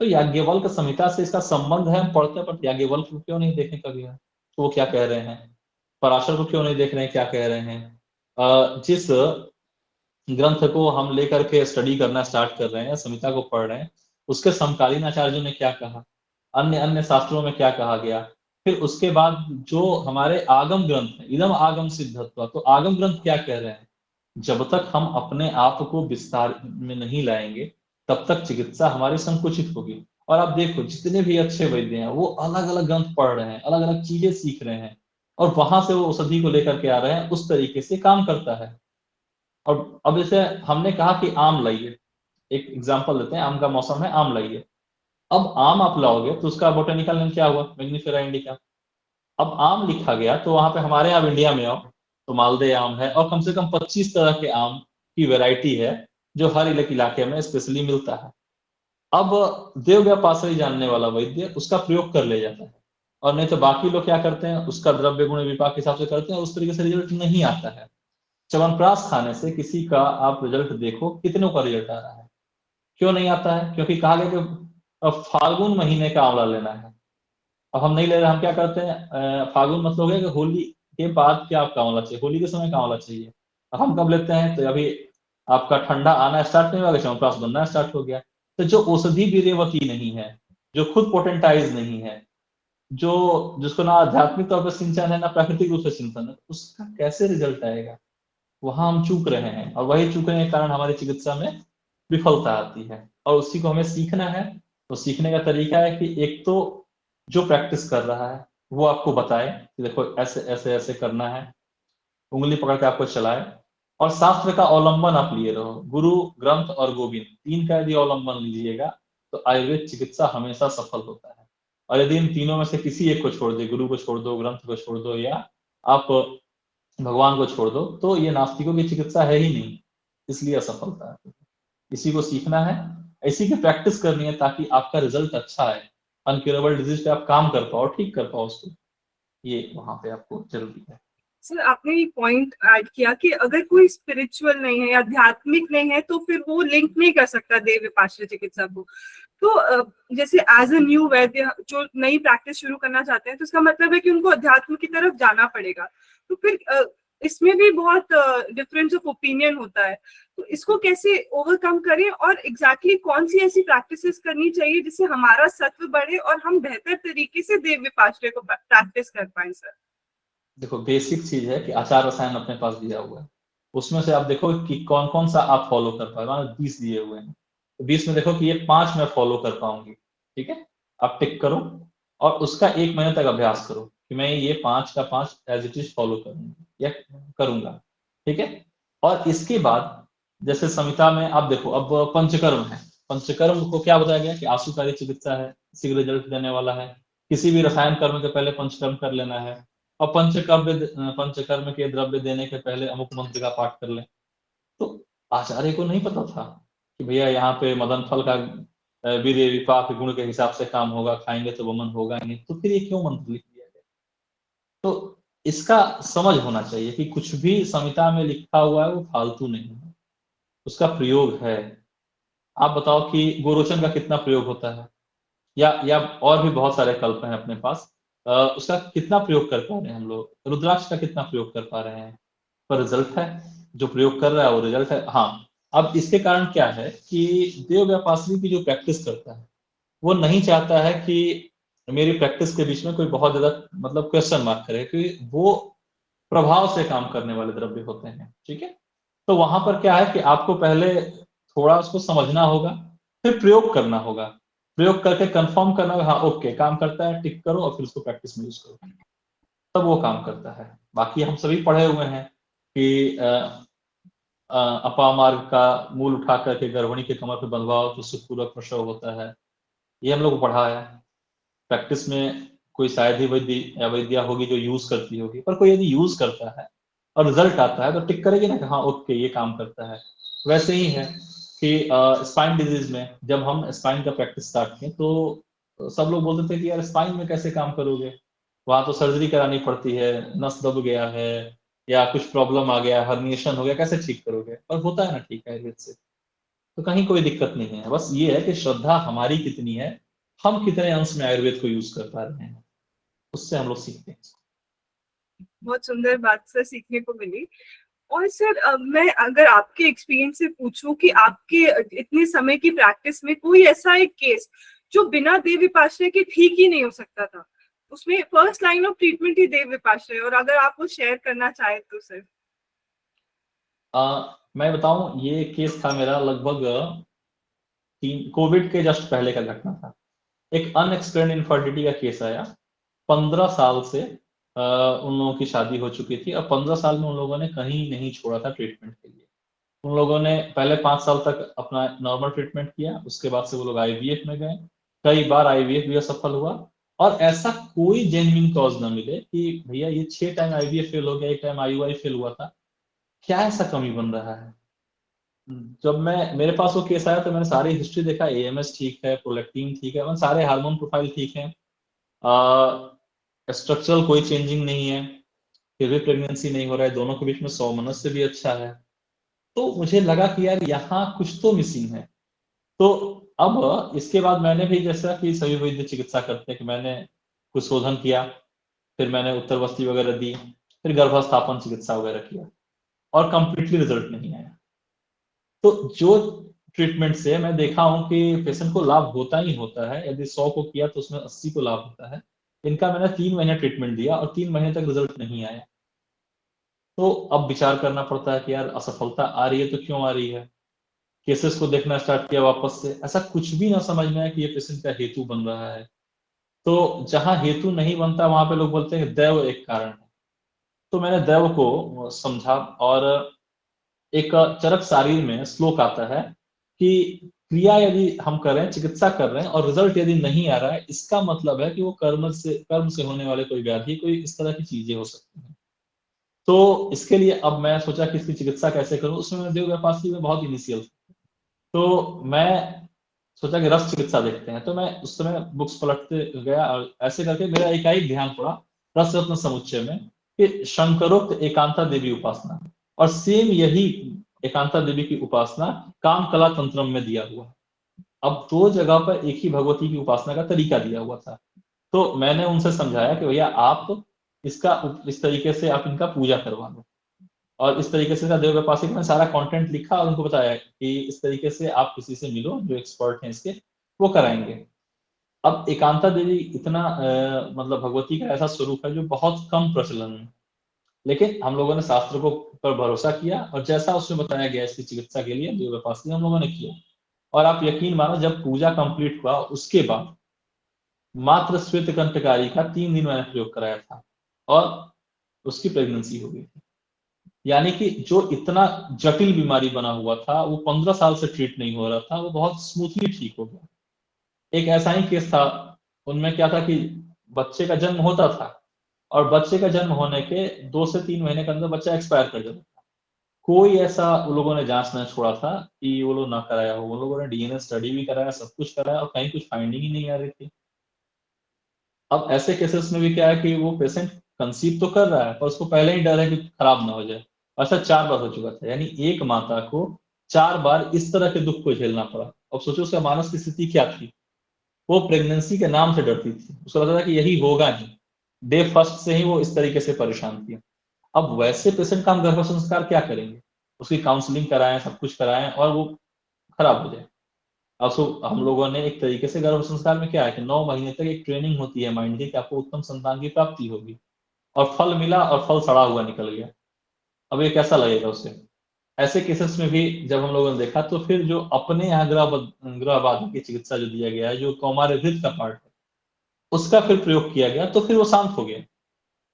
तो याज्ञवल्क्य संहिता से इसका संबंध है, हम पढ़ते हैं, पर याज्ञवल्क्य को क्यों नहीं देखें कभी हम, तो वो क्या कह रहे हैं? पराशर को क्यों नहीं देख रहे हैं क्या कह रहे हैं? जिस ग्रंथ को हम लेकर के स्टडी करना स्टार्ट कर रहे हैं, संहिता को पढ़ रहे हैं, उसके समकालीन आचार्यों ने क्या कहा, अन्य अन्य शास्त्रों में क्या कहा गया, फिर उसके बाद जो हमारे आगम ग्रंथ है, इदम आगम सिद्धत्व, तो आगम ग्रंथ क्या कह रहे हैं? जब तक हम अपने आप को विस्तार में नहीं लाएंगे, तब तक चिकित्सा हमारी संकुचित होगी। और आप देखो जितने भी अच्छे वैद्य हैं, वो अलग अलग ग्रंथ पढ़ रहे हैं, अलग अलग चीजें सीख रहे हैं, और वहां से वो औषधि को लेकर के आ रहे हैं, उस तरीके से काम करता है। और अब जैसे हमने कहा कि आम लाइए, एक एग्जांपल देते हैं, आम का मौसम है, आम लाइए। अब आम आप लाओगे तो उसका बोटेनिकल नेम क्या हुआ? Mangifera indica. अब आम लिखा गया तो वहां पे हमारे यहाँ इंडिया में आओ तो मालदह आम है, और कम से कम 25 तरह के आम की वैरायटी है जो हर इलाके में स्पेशली मिलता है। अब देव व्यापारी जानने वाला वैद्य उसका प्रयोग कर ले जाता है, और नहीं तो बाकी लोग क्या करते हैं, उसका द्रव्य गुण विपाक के हिसाब से करते हैं, उस तरीके से रिजल्ट नहीं आता है। च्यवनप्राश खाने से किसी का आप रिजल्ट देखो, कितनों का रिजल्ट आ रहा है? क्यों नहीं आता है? क्योंकि कहा गया कि फाल्गुन महीने का आंवला लेना है। अब हम नहीं ले रहे, हम क्या करते हैं, फाल्गुन मतलब हो गया कि होली के बाद क्या आपका आंवला चाहिए, होली के समय का आंवला चाहिए। अब हम कब लेते हैं? तो अभी आपका ठंडा आना स्टार्ट नहीं हुआ, च्यवनप्राश बनना स्टार्ट हो गया। तो जो औषधि वीर्यवती नहीं है, जो खुद पोटेंटाइज नहीं है, जो जिसको ना आध्यात्मिक तौर पर सिंचन है, ना प्राकृतिक रूप से सिंचन है, उसका कैसे रिजल्ट आएगा? वहां हम चूक रहे हैं, और वही चूकने के कारण हमारी चिकित्सा में विफलता आती है, और उसी को हमें सीखना है। तो सीखने का तरीका है कि एक तो जो प्रैक्टिस कर रहा है वो आपको बताए कि देखो ऐसे ऐसे ऐसे करना है, उंगली पकड़ के आपको चलाए, और शास्त्र का अवलंबन आप लिए रहो, गुरु ग्रंथ और गोविंद, तीन का यदि अवलंबन लीजिएगा तो आयुर्वेद चिकित्सा हमेशा सफल होता है। और यदि इन तीनों में से किसी एक को छोड़ दे, गुरु को छोड़ दो, ग्रंथ को छोड़ दो, या आप भगवान को छोड़ दो, तो ये नास्तिकों की चिकित्सा है ही नहीं, इसलिए असफलता है। इसी को सीखना है, इसी की प्रैक्टिस करनी है, ताकि आपका रिजल्ट अच्छा है, अनक्यूरेबल डिजीज पे आप काम कर पाओ, ठीक कर पाओ उसको। ये वहां पे आपको जरूरी है। सर आपने एक पॉइंट ऐड किया कि अगर कोई स्पिरिचुअल नहीं है, आध्यात्मिक नहीं है, तो फिर वो लिंक नहीं कर सकता देव विपाश्य चिकित्सा को। तो जैसे एज अ न्यू वैद्य जो नई प्रैक्टिस शुरू करना चाहते हैं, तो इसका मतलब है कि उनको अध्यात्म की तरफ जाना पड़ेगा। तो फिर इसमें भी बहुत डिफरेंस ऑफ ओपिनियन होता है, तो इसको कैसे ओवरकम करें, और एग्जैक्टली कौन सी ऐसी प्रैक्टिसेस करनी चाहिए जिससे हमारा सत्व बढ़े और हम बेहतर तरीके से देव विपाश्य को प्रैक्टिस कर पाए? सर देखो बेसिक चीज है कि आचार रसायन अपने पास दिया हुआ है, उसमें से आप देखो कि कौन कौन सा आप फॉलो कर पाए, मान 20 दिए हुए हैं, तो 20 में देखो कि ये 5 मैं फॉलो कर पाऊंगी, ठीक है, आप टिक करो और उसका 1 महीने तक अभ्यास करो कि मैं ये 5 का 5 एज इट इज फॉलो करूंगी या करूंगा, ठीक है। और इसके बाद जैसे संहिता में आप देखो अब पंचकर्म है, पंचकर्म को क्या बताया गया कि आशुकारी चिकित्सा है, शीघ्र रिजल्ट देने वाला है, किसी भी रसायन कर्म के पहले पंचकर्म कर लेना है, और पंचकर्म के द्रव्य देने के पहले अमुक मंत्र का पाठ कर लें। तो आचार्य को नहीं पता था कि भैया यहाँ पे मदन फल का वीर्य विपाक गुण के हिसाब से काम होगा, खाएंगे तो वमन होगा ही नहीं, तो फिर ये क्यों मंत्र लिख दिया गया? तो इसका समझ होना चाहिए कि कुछ भी संहिता में लिखा हुआ है वो फालतू नहीं है, उसका प्रयोग है। आप बताओ कि गोरोचन का कितना प्रयोग होता है, या और भी बहुत सारे कल्प हैं अपने पास, उसका कितना प्रयोग कर पा रहे हैं हम लोग, रुद्राक्ष का कितना प्रयोग कर पा रहे हैं, पर रिजल्ट है, जो प्रयोग कर रहा है वो रिजल्ट है। हाँ, अब इसके कारण क्या है कि देव व्यापाश्री की जो प्रैक्टिस करता है वो नहीं चाहता है कि मेरी प्रैक्टिस के बीच में कोई बहुत ज्यादा मतलब क्वेश्चन मार्क करे, क्योंकि वो प्रभाव से काम करने वाले द्रव्य होते हैं, ठीक है। तो वहां पर क्या है कि आपको पहले थोड़ा उसको समझना होगा, फिर प्रयोग करना होगा, प्रयोग करके कंफर्म करना होगा, हाँ ओके काम करता है, टिक करो और फिर उसको प्रैक्टिस में यूज करो, तब वो काम करता है। बाकी हम सभी पढ़े हुए हैं कि अपामार्ग का मूल उठा करके गर्भणी के कमर पे बंधवाओ तो सुखपूर्वक प्रसव होता है, ये हम लोग को पढ़ा है। प्रैक्टिस में कोई शायद ही वैद्य या वैद्या होगी जो यूज करती होगी, पर कोई यदि यूज करता है और रिजल्ट आता है तो टिक करेगी ना कि हाँ ओके ये काम करता है। वैसे ही है कि स्पाइन डिजीज में जब हम स्पाइन का प्रैक्टिस स्टार्ट किए तो सब लोग बोलते थे कि यार स्पाइन में कैसे काम करोगे, वहां तो सर्जरी करानी पड़ती है, नस दब गया है या कुछ प्रॉब्लम आ गया, हर्निएशन हो गया, कैसे ठीक करोगे, पर होता है ना ठीक आयुर्वेद से, तो कहीं कोई दिक्कत नहीं है। बस ये है कि श्रद्धा हमारी कितनी है, हम कितने अंश में आयुर्वेद को यूज कर पा रहे हैं, उससे हम लोग सीखते हैं। बहुत सुंदर बात सर सीखने को मिली। और सर मैं अगर आपके एक्सपीरियंस से पूछूं कि आपके इतने समय की प्रैक्टिस में कोई ऐसा एक केस जो बिना देव विपाश्रय के ठीक ही नहीं हो सकता था, उसमें फर्स्ट लाइन ऑफ ट्रीटमेंट ही देव विपाश्रय, और अगर आप वो शेयर करना चाहे तो सर। मैं बताऊं ये केस था मेरा लगभग कोविड के जस्ट पहले का घटना था। एक अनएक्सप्लेन्ड इनफर्टिलिटी का केस आया, 15 साल से उन लोगों की शादी हो चुकी थी और 15 साल में उन लोगों ने कहीं नहीं छोड़ा था ट्रीटमेंट के लिए। उन लोगों ने पहले 5 साल तक अपना नॉर्मल ट्रीटमेंट किया, उसके बाद से वो लोग आईवीएफ में गए, कई बार आईवीएफ भी असफल हुआ, और ऐसा कोई जेन्युइन कॉज ना मिले कि भैया ये 6 टाइम आईवीएफ फेल हो गया, एक टाइम आईयूआई फेल हुआ था, क्या ऐसा कमी बन रहा है। जब मैं मेरे पास वो केस आया तो मैंने सारी हिस्ट्री देखा, एएमएस ठीक है, प्रोलैक्टिन ठीक है, सारे हार्मोन प्रोफाइल ठीक है, स्ट्रक्चरल कोई चेंजिंग नहीं है, फिर भी प्रेगनेंसी नहीं हो रहा है, दोनों के बीच में 100 मनुष्य भी अच्छा है। तो मुझे लगा कि यार यहाँ कुछ तो मिसिंग है। तो अब इसके बाद मैंने भी, जैसा कि सभी वैद्य चिकित्सा करते हैं, कि मैंने कुछ शोधन किया, फिर मैंने उत्तर बस्ती वगैरह दी, फिर गर्भस्थापन चिकित्सा वगैरह किया, और कंप्लीटली रिजल्ट नहीं आया। तो जो ट्रीटमेंट से मैं देखा हूं कि पेशेंट को लाभ होता ही होता है, यदि 100 को किया तो उसमें 80 को लाभ होता है। इनका मैंने 3 महीने ट्रीटमेंट दिया और 3 महीने तक रिजल्ट नहीं आया। तो अब विचार करना पड़ता है कि यार असफलता आ रही है तो क्यों आ रही है, केसेस को देखना स्टार्ट किया वापस से, ऐसा कुछ भी ना समझ में आया कि ये पेशेंट का हेतु बन रहा है। तो जहां हेतु नहीं बनता वहां पे लोग बोलते हैं कि दैव एक कारण है। तो मैंने दैव को समझा, और एक चरक शारीर में श्लोक आता है कि क्रिया यदि हम कर रहे हैं, चिकित्सा कर रहे हैं और रिजल्ट यदि नहीं आ रहा है, इसका मतलब है कि वो कर्म से होने वाले कोई व्याधि, कोई इस तरह की चीजें हो सकती हैं। तो इसके लिए अब मैं सोचा कि इसकी चिकित्सा कैसे करूं, उसमें मैं देव व्यापाश्री में बहुत इनिशियल, तो मैं सोचा कि रस चिकित्सा देखते हैं। तो मैं उस समय बुक्स पलटते गया और ऐसे करके मेरा एकाएक ध्यान पड़ा रस रत्न समुच्चय में कि शंकरोक्त एकांता देवी उपासना, और सेम यही एकांता देवी की उपासना काम कला तंत्रम में दिया हुआ। अब 2 जगह पर एक ही भगवती की उपासना का तरीका दिया हुआ था। तो मैंने उनसे समझाया कि भैया आप इसका इस तरीके से आप इनका पूजा करवा लो, और इस तरीके से देव व्यापासी में सारा कंटेंट लिखा और उनको बताया कि इस तरीके से आप किसी से मिलो जो एक्सपर्ट हैं इसके, वो कराएंगे। अब एकांता देवी इतना मतलब भगवती का ऐसा स्वरूप है जो बहुत कम प्रचलन में, लेकिन हम लोगों ने शास्त्र को पर भरोसा किया और जैसा उसमें बताया गया इसकी चिकित्सा के लिए देवव्यपाश्री हम लोगों ने किया। और आप यकीन मानो जब पूजा कंप्लीट हुआ उसके बाद मात्र श्वेत कंठकारी का 3 दिन मैंने प्रयोग कराया था और उसकी प्रेगनेंसी हो गई थी। यानी कि जो इतना जटिल बीमारी बना हुआ था वो 15 साल से ट्रीट नहीं हो रहा था, वो बहुत स्मूथली ठीक हो गया। एक ऐसा ही केस था, उनमें क्या था कि बच्चे का जन्म होता था और बच्चे का जन्म होने के 2 से 3 महीने के अंदर बच्चा एक्सपायर कर जाता था। कोई ऐसा उन लोगों ने जांच न छोड़ा था कि वो लोग ना कराया हो। उन लोगों ने डीएनए स्टडी भी कराया, सब कुछ कराया और कहीं कुछ फाइंडिंग ही नहीं आ रही थी। अब ऐसे केसेस में भी क्या है कि वो पेशेंट कंसीव तो कर रहा है पर उसको पहले ही डर है कि खराब ना हो जाए। ऐसा 4 बार हो चुका था, यानी एक माता को 4 बार इस तरह के दुख को झेलना पड़ा। अब सोचो उसका मानस की स्थिति क्या थी। वो प्रेगनेंसी के नाम से डरती थी, उसको लगता था कि यही होगा ही। डे फर्स्ट से ही वो इस तरीके से परेशान थी। अब वैसे पेशेंट का हम गर्भ संस्कार क्या करेंगे, उसकी काउंसलिंग कराएं, सब कुछ कराएं और वो खराब हो जाए। अब हम लोगों ने एक तरीके से गर्भ संस्कार में क्या है कि 9 महीने तक एक ट्रेनिंग होती है माइंड की कि आपको उत्तम संतान की प्राप्ति होगी, और फल मिला और फल सड़ा हुआ निकल गया। अब ये कैसा लगेगा उसे। ऐसे केसेस में भी जब हम लोगों ने देखा तो फिर जो अपने यहाँ ग्रहवादी की चिकित्सा जो दिया गया है, जो कौमारभृत का पार्ट है, उसका फिर प्रयोग किया गया तो फिर वो शांत हो गया।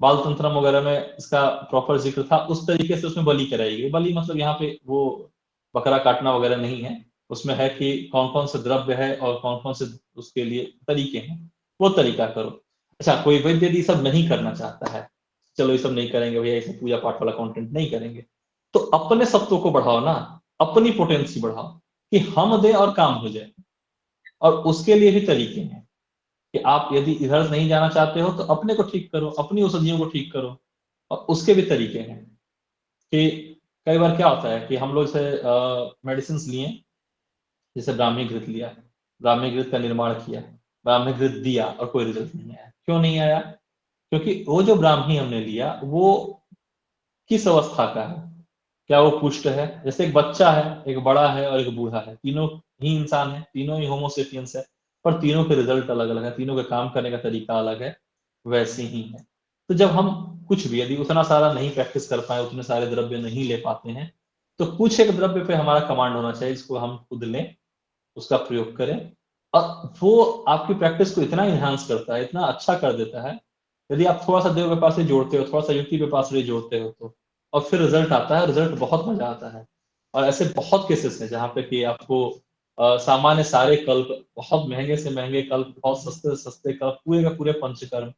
बाल तंत्रम वगैरह में इसका प्रॉपर जिक्र था, उस तरीके से उसमें बलि कराई गई। बलि मतलब यहाँ पे वो बकरा काटना वगैरह नहीं है, उसमें है कि कौन कौन से द्रव्य है और कौन कौन से उसके लिए तरीके हैं, वो तरीका करो। अच्छा, कोई वैद्य यदि सब नहीं करना चाहता है, चलो ये सब नहीं करेंगे भैया, ये पूजा पाठ वाला कंटेंट नहीं करेंगे, तो अपने सत्व को बढ़ाओ ना, अपनी पोटेंसी बढ़ाओ कि हम दें और काम हो जाए। और उसके लिए भी तरीके हैं कि आप यदि इधर नहीं जाना चाहते हो तो अपने को ठीक करो, अपनी औषधियों को ठीक करो। और उसके भी तरीके हैं कि कई बार क्या होता है कि हम लोग से मेडिसिन लिए, जैसे ब्राह्मी घृत लिया, ब्राह्मी घृत का निर्माण किया, ब्राह्मी घृत दिया और कोई रिजल्ट नहीं आया। क्यों नहीं आया? क्योंकि वो जो ब्राह्मी हमने लिया वो किस अवस्था का है, क्या वो पुष्ट है? जैसे एक बच्चा है, एक बड़ा है और एक बूढ़ा है, तीनों ही इंसान है, तीनों ही होमोसेपियंस है, पर तीनों के रिजल्ट अलग अलग है, तीनों के काम करने का तरीका अलग है। वैसे ही है। तो जब हम कुछ भी यदि उतना सारा नहीं प्रैक्टिस कर पाए, उतने सारे द्रव्य नहीं ले पाते हैं, तो कुछ एक द्रव्य पे हमारा कमांड होना चाहिए जिसको हम खुद लें, उसका प्रयोग करें। और वो आपकी प्रैक्टिस को इतना इन्हांस करता है, इतना अच्छा कर देता है। यदि आप थोड़ा सा देव व्यापार से जोड़ते हो, थोड़ा सा युक्ति व्यापार से जोड़ते हो तो, और फिर रिजल्ट आता है, रिजल्ट बहुत मजा आता है। और ऐसे बहुत केसेस हैं जहाँ पे कि आपको सामान्य सारे कल्प, बहुत महंगे से महंगे कल्प, बहुत सस्ते से सस्ते कल्प, पूरे का पूरे पंचकर्म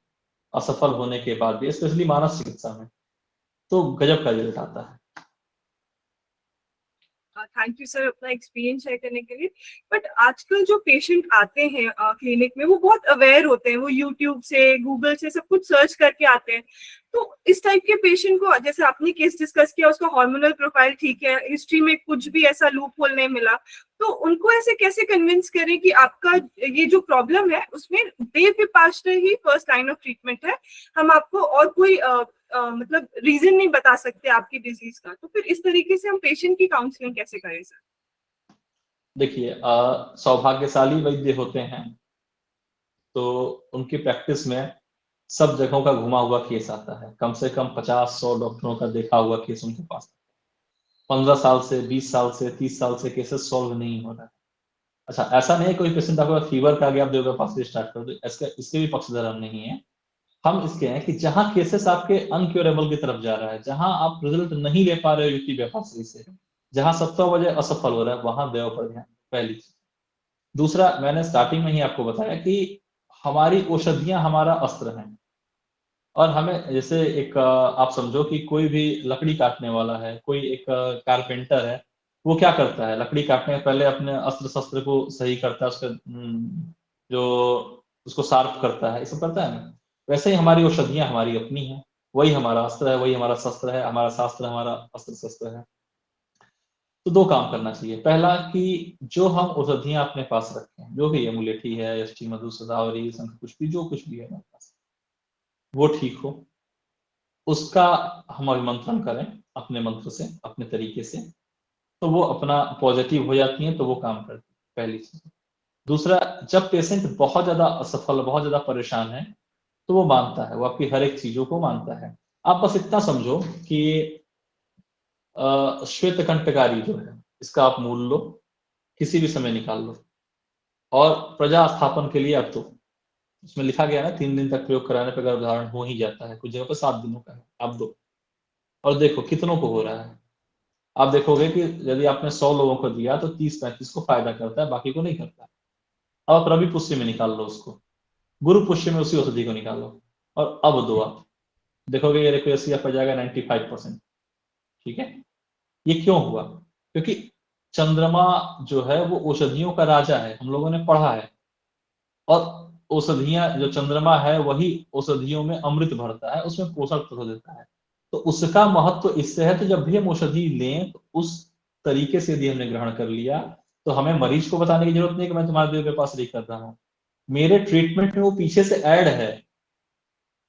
असफल होने के बाद भी, स्पेशली मानस चिकित्सा में, तो गजब का रिजल्ट आता है। थैंक यू सर अपना एक्सपीरियंस शेयर करने के लिए। बट आजकल जो पेशेंट आते हैं क्लिनिक में, वो बहुत अवेयर होते हैं, वो यूट्यूब से, गूगल से सब कुछ सर्च करके आते हैं। तो इस टाइप के पेशेंट को, जैसे आपने केस डिस्कस किया, उसका हार्मोनल प्रोफाइल ठीक है, हिस्ट्री में कुछ भी ऐसा लूप होल नहीं मिला, तो उनको ऐसे कैसे कन्विंस करें कि आपका ये जो प्रॉब्लम है उसमें देव विपाश्रय ही फर्स्ट लाइन ऑफ ट्रीटमेंट है, हम आपको और कोई मतलब रीजन नहीं बता सकते आपकी डिजीज का। तो फिर इस तरीके से हम पेशेंट की काउंसलिंग कैसे करें सर? देखिए, सौभाग्यशाली वैद्य होते हैं तो उनकी प्रैक्टिस में सब जगहों का घुमा हुआ केस आता है। कम से कम 50-100 डॉक्टरों का देखा हुआ केस उनके पास। 15 साल से, 20 साल से, 30 साल से केसेस सॉल्व नहीं हो रहा है। अच्छा, ऐसा नहीं है कोई पेशेंट आपको फीवर का आ गया आप देव व्यापार से स्टार्ट कर दो, इसके भी पक्षधर हम नहीं है। हम इसके हैं कि जहां केसेस आपके अनक्योरेबल की तरफ जा रहा है, जहां आप रिजल्ट नहीं ले पा रहे हो युक्ति व्यापार से, जहां 70 वजह असफल हो रहा है, वहां देव पर ध्यान, पहली चीज। दूसरा, मैंने स्टार्टिंग में ही आपको बताया कि हमारी औषधियां हमारा अस्त्र हैं। और हमें जैसे एक आप समझो कि कोई भी लकड़ी काटने वाला है, कोई एक कारपेंटर है, वो क्या करता है, लकड़ी काटने से पहले अपने अस्त्र शस्त्र को सही करता है, उसका जो उसको शार्प करता है, ये सब करता है ना। वैसे ही हमारी औषधियां हमारी अपनी हैं, वही हमारा अस्त्र है, वही हमारा शस्त्र है, हमारा शास्त्र हमारा अस्त्र शस्त्र है। तो 2 काम करना चाहिए। पहला कि जो हम औषधियां अपने पास रखें, जो भी है, मुलेठी है, यष्टि मधु सदावरी शंखपुष्पी, जो कुछ भी है हमारे पास, वो ठीक हो, उसका हम अभिमंत्रण करें अपने मंत्र से, अपने तरीके से, तो वो अपना पॉजिटिव हो जाती है, तो वो काम करती है, पहली चीज। दूसरा, जब पेशेंट बहुत ज्यादा असफल, बहुत ज्यादा परेशान है, तो वो मानता है, वो आपकी हर एक चीजों को मानता है। आप बस इतना समझो कि श्वेतकंटकारी जो है इसका आप मूल लो, किसी भी समय निकाल लो, और प्रजा स्थापन के लिए अब तो उसमें लिखा गया है 3 दिन तक प्रयोग कराने पर गर्भधारण हो ही जाता है, कुछ जगह पर 7 दिनों का है, आप दो और देखो कितनों को हो रहा है। आप देखोगे कि यदि आपने 100 लोगों को दिया तो 30-35 को फायदा करता है, बाकी को नहीं करता। अब आप रवि पुष्य में निकाल लो उसको, गुरु पुष्य में उसी औषधि को निकालो और अब दो आप देखोगे ये एक्यूरेसी आप जाएगा 95%। ठीक है, ये क्यों हुआ? क्योंकि चंद्रमा जो है वो औषधियों का राजा है, हम लोगों ने पढ़ा है, और औषधियां जो चंद्रमा है वही औषधियों में अमृत भरता है, उसमें पोषक तत्व देता है, तो उसका महत्व इससे है। तो जब भी हम औषधि लें तो उस तरीके से यदि हमने ग्रहण कर लिया तो हमें मरीज को बताने की जरूरत नहीं कि मैं तुम्हारे देव के पास नहीं कर रहा हूँ, मेरे ट्रीटमेंट में वो पीछे से ऐड है।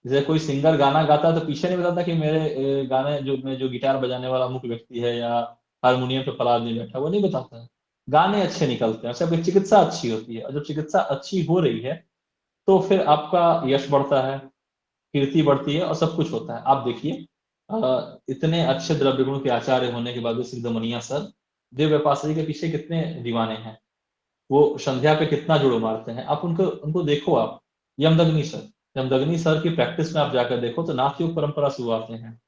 जैसे कोई सिंगर गाना गाता है तो पीछे नहीं बताता कि मेरे गाने जो गिटार बजाने वाला मुख्य व्यक्ति है या हारमोनियम पे फला आदमी बैठा, वो नहीं बताता है। गाने अच्छे निकलते हैं, सबकी चिकित्सा अच्छी होती है, और जब चिकित्सा अच्छी हो रही है तो फिर आपका यश बढ़ता है, कीर्ति बढ़ती है और सब कुछ होता है। आप देखिए इतने अच्छे द्रव्य गुण के आचार्य होने के बाद भी सिद्धमनिया सर देव व्यापाश्री के पीछे कितने दीवाने हैं, वो संध्या पे कितना जुड़ो मारते हैं। आप उनको उनको देखो, आप यमदग्नि सर की प्रैक्टिस में आप जाकर देखो तो नाथ योग परंपरा से वो आते हैं,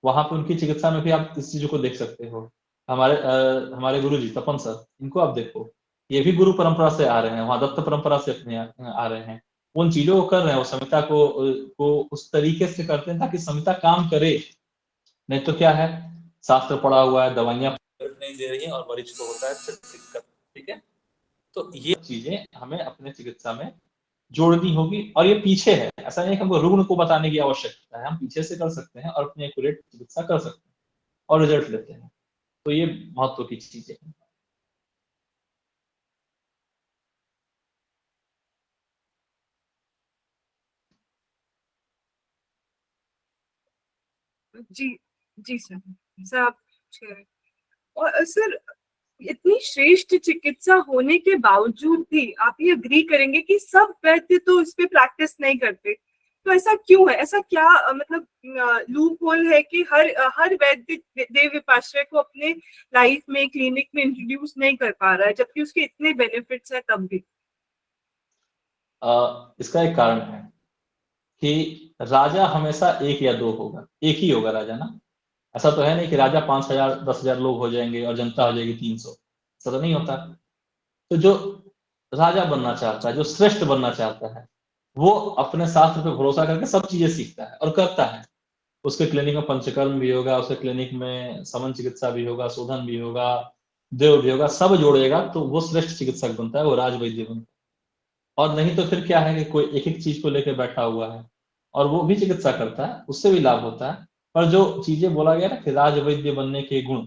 वहां पे उनकी चिकित्सा में भी आप इस चीजों को देख सकते हो। हमारे गुरु जी तपन सर, इनको आप देखो, ये भी गुरु परंपरा से आ रहे हैं, वहां दत्त परंपरा से अपने आ रहे हैं, उन चीजों को कर रहे हैं, वो संहिता को उस तरीके से करते हैं ताकि संहिता काम करे। नहीं तो क्या है, शास्त्र पढ़ा हुआ है, दवाइयां नहीं दे रही है और मरीज को होता है फिर दिक्कत। ठीक है, तो ये चीजें हमें अपने चिकित्सा में जोड़नी होगी, और ये पीछे है, ऐसा नहीं कि हमको रुग्ण को बताने की आवश्यकता है, हम पीछे से कर सकते हैं और अपनी एक्यूरेट चिकित्सा कर सकते हैं और रिजल्ट लेते हैं। तो ये महत्व की चीजें हैं। जी जी सर, सर आप पूछ रहे हैं। और सर इतनी श्रेष्ठ चिकित्सा होने के बावजूद भी आप ये अग्री करेंगे कि सब वैद्य तो इस पे प्रैक्टिस नहीं करते, तो ऐसा क्यों है? ऐसा क्या मतलब लूप होल है कि हर वैद्य देव विपाश्रय को अपने लाइफ में क्लिनिक में इंट्रोड्यूस नहीं कर पा रहा है, जबकि उसके इतने बेनिफिट्स है तब भी? इसका एक कारण है कि राजा हमेशा एक या दो होगा, एक ही होगा राजा ना। ऐसा तो है नहीं कि राजा 5,000 10,000 लोग हो जाएंगे और जनता हो जाएगी 300, ऐसा तो नहीं होता। तो जो राजा बनना चाहता है, जो श्रेष्ठ बनना चाहता है, वो अपने शास्त्र पे भरोसा करके सब चीजें सीखता है और करता है। उसके क्लिनिक में पंचकर्म भी होगा, उसके क्लिनिक में समन चिकित्सा भी होगा, शोधन भी होगा, देव भी होगा, सब जोड़ेगा तो वो श्रेष्ठ चिकित्सक बनता है, वो राजवैद्य बनता है। और नहीं तो फिर क्या है कि कोई एक एक चीज को लेकर बैठा हुआ है और वो भी चिकित्सा करता है, उससे भी लाभ होता है, पर जो चीजें बोला गया ना कि राजवैद्य बनने के गुण,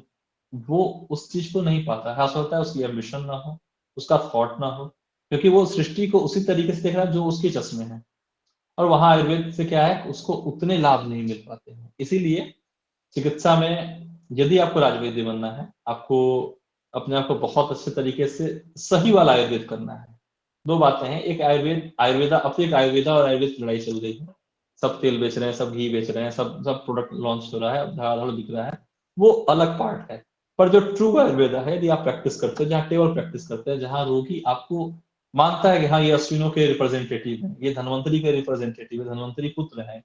वो उस चीज को नहीं पाता है। खास होता है उसकी एम्बिशन ना हो, उसका थॉट ना हो, क्योंकि वो सृष्टि को उसी तरीके से देख रहा है जो उसके चश्मे है। और वहां आयुर्वेद से क्या है, उसको उतने लाभ नहीं मिल पाते हैं। इसीलिए चिकित्सा में यदि आपको राजवैद्य बनना है, आपको अपने आप को बहुत अच्छे तरीके से सही वाला आयुर्वेद करना है। दो बातें हैं, एक आयुर्वेदा, अब तो एक आयुर्वेदा और आयुर्वेद की लड़ाई चल रही है। सब तेल बेच रहे हैं, सब घी बेच रहे हैं, सब सब प्रोडक्ट लॉन्च हो रहा है, धड़ाधड़ बिक रहा है, वो अलग पार्ट है। पर जो ट्रू आयुर्वेदा है, यदि आप प्रैक्टिस करते हैं, जहाँ टेबल प्रैक्टिस करते हैं, जहाँ रोगी आपको मानता है कि हाँ ये अश्विनों के रिप्रेजेंटेटिव है, ये धनवंतरी के रिप्रेजेंटेटिव है, धनवंतरी पुत्र है,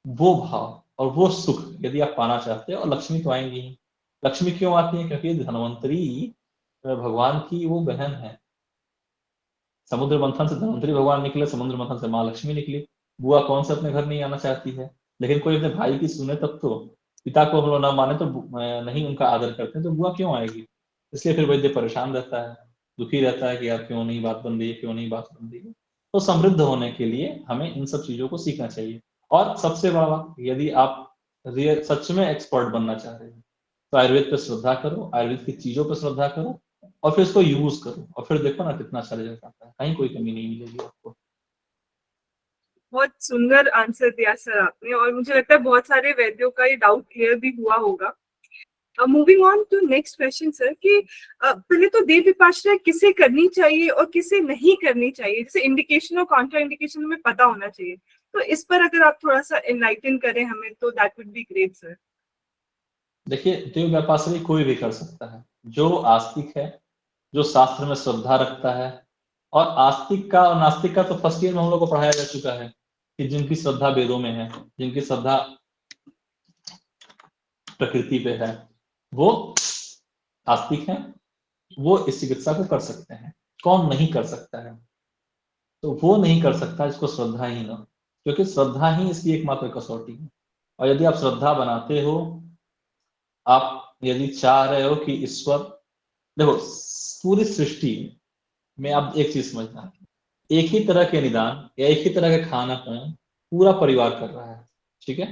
वो भाव और वो सुख यदि आप पाना चाहते हो, और लक्ष्मी तो आएंगी ही। लक्ष्मी क्यों आती है? क्योंकि धनवंतरी भगवान की वो बहन है। समुद्र मंथन से धनवंतरी भगवान निकले, समुद्र मंथन से माँ लक्ष्मी निकली। बुआ कौन से अपने घर नहीं आना चाहती है? लेकिन कोई अपने भाई की सुने तब तो। पिता को हम लोग ना माने तो नहीं उनका आदर करते तो बुआ क्यों आएगी? इसलिए फिर वैद्य परेशान रहता है, दुखी रहता है कि यार क्यों नहीं बात बन रही है, क्यों नहीं बात बन रही है। तो समृद्ध होने के लिए हमें इन सब चीजों को सीखना चाहिए। और सबसे बड़ा बात, यदि आप रियल सच में एक्सपर्ट बनना चाह रहे हो तो आयुर्वेद पे श्रद्धा करो, आयुर्वेद की चीजों पर श्रद्धा करो, और फिर इसको यूज करो, और फिर देखो ना कितना अच्छा रिजल्ट आता है, कहीं कोई कमी नहीं मिलेगी आपको। बहुत सुंदर आंसर दिया सर आपने, और मुझे लगता है बहुत सारे वैद्यों का ये डाउट क्लियर भी हुआ होगा। Moving on to next question sir, कि पहले तो देव विपाश्रय किसे करनी चाहिए और किसे नहीं करनी चाहिए, जैसे इंडिकेशन और कॉन्ट्रा इंडिकेशन में पता होना चाहिए। तो इस पर अगर आप थोड़ा सा एनलाइटन करें हमें तो that would be great sir. देखिए, देव व्यापाश्री कोई भी कर सकता है, जो आस्तिक है, जो शास्त्र में श्रद्धा रखता है। और आस्तिक का और नास्तिक का तो फर्स्ट ईयर में हम लोग को पढ़ाया जा चुका है कि जिनकी श्रद्धा वेदों में है, जिनकी श्रद्धा प्रकृति पे है, वो आस्तिक है, वो इस चिकित्सा को कर सकते हैं। कौन नहीं कर सकता है? तो वो नहीं कर सकता जिसको श्रद्धा ही ना, क्योंकि श्रद्धा ही इसकी एकमात्र कसौटी है। और यदि आप श्रद्धा बनाते हो, आप यदि चाह रहे हो कि ईश्वर, देखो पूरी सृष्टि में आप एक चीज समझना, एक ही तरह के निदान या एक ही तरह का खाना पान पूरा परिवार कर रहा है, ठीक है।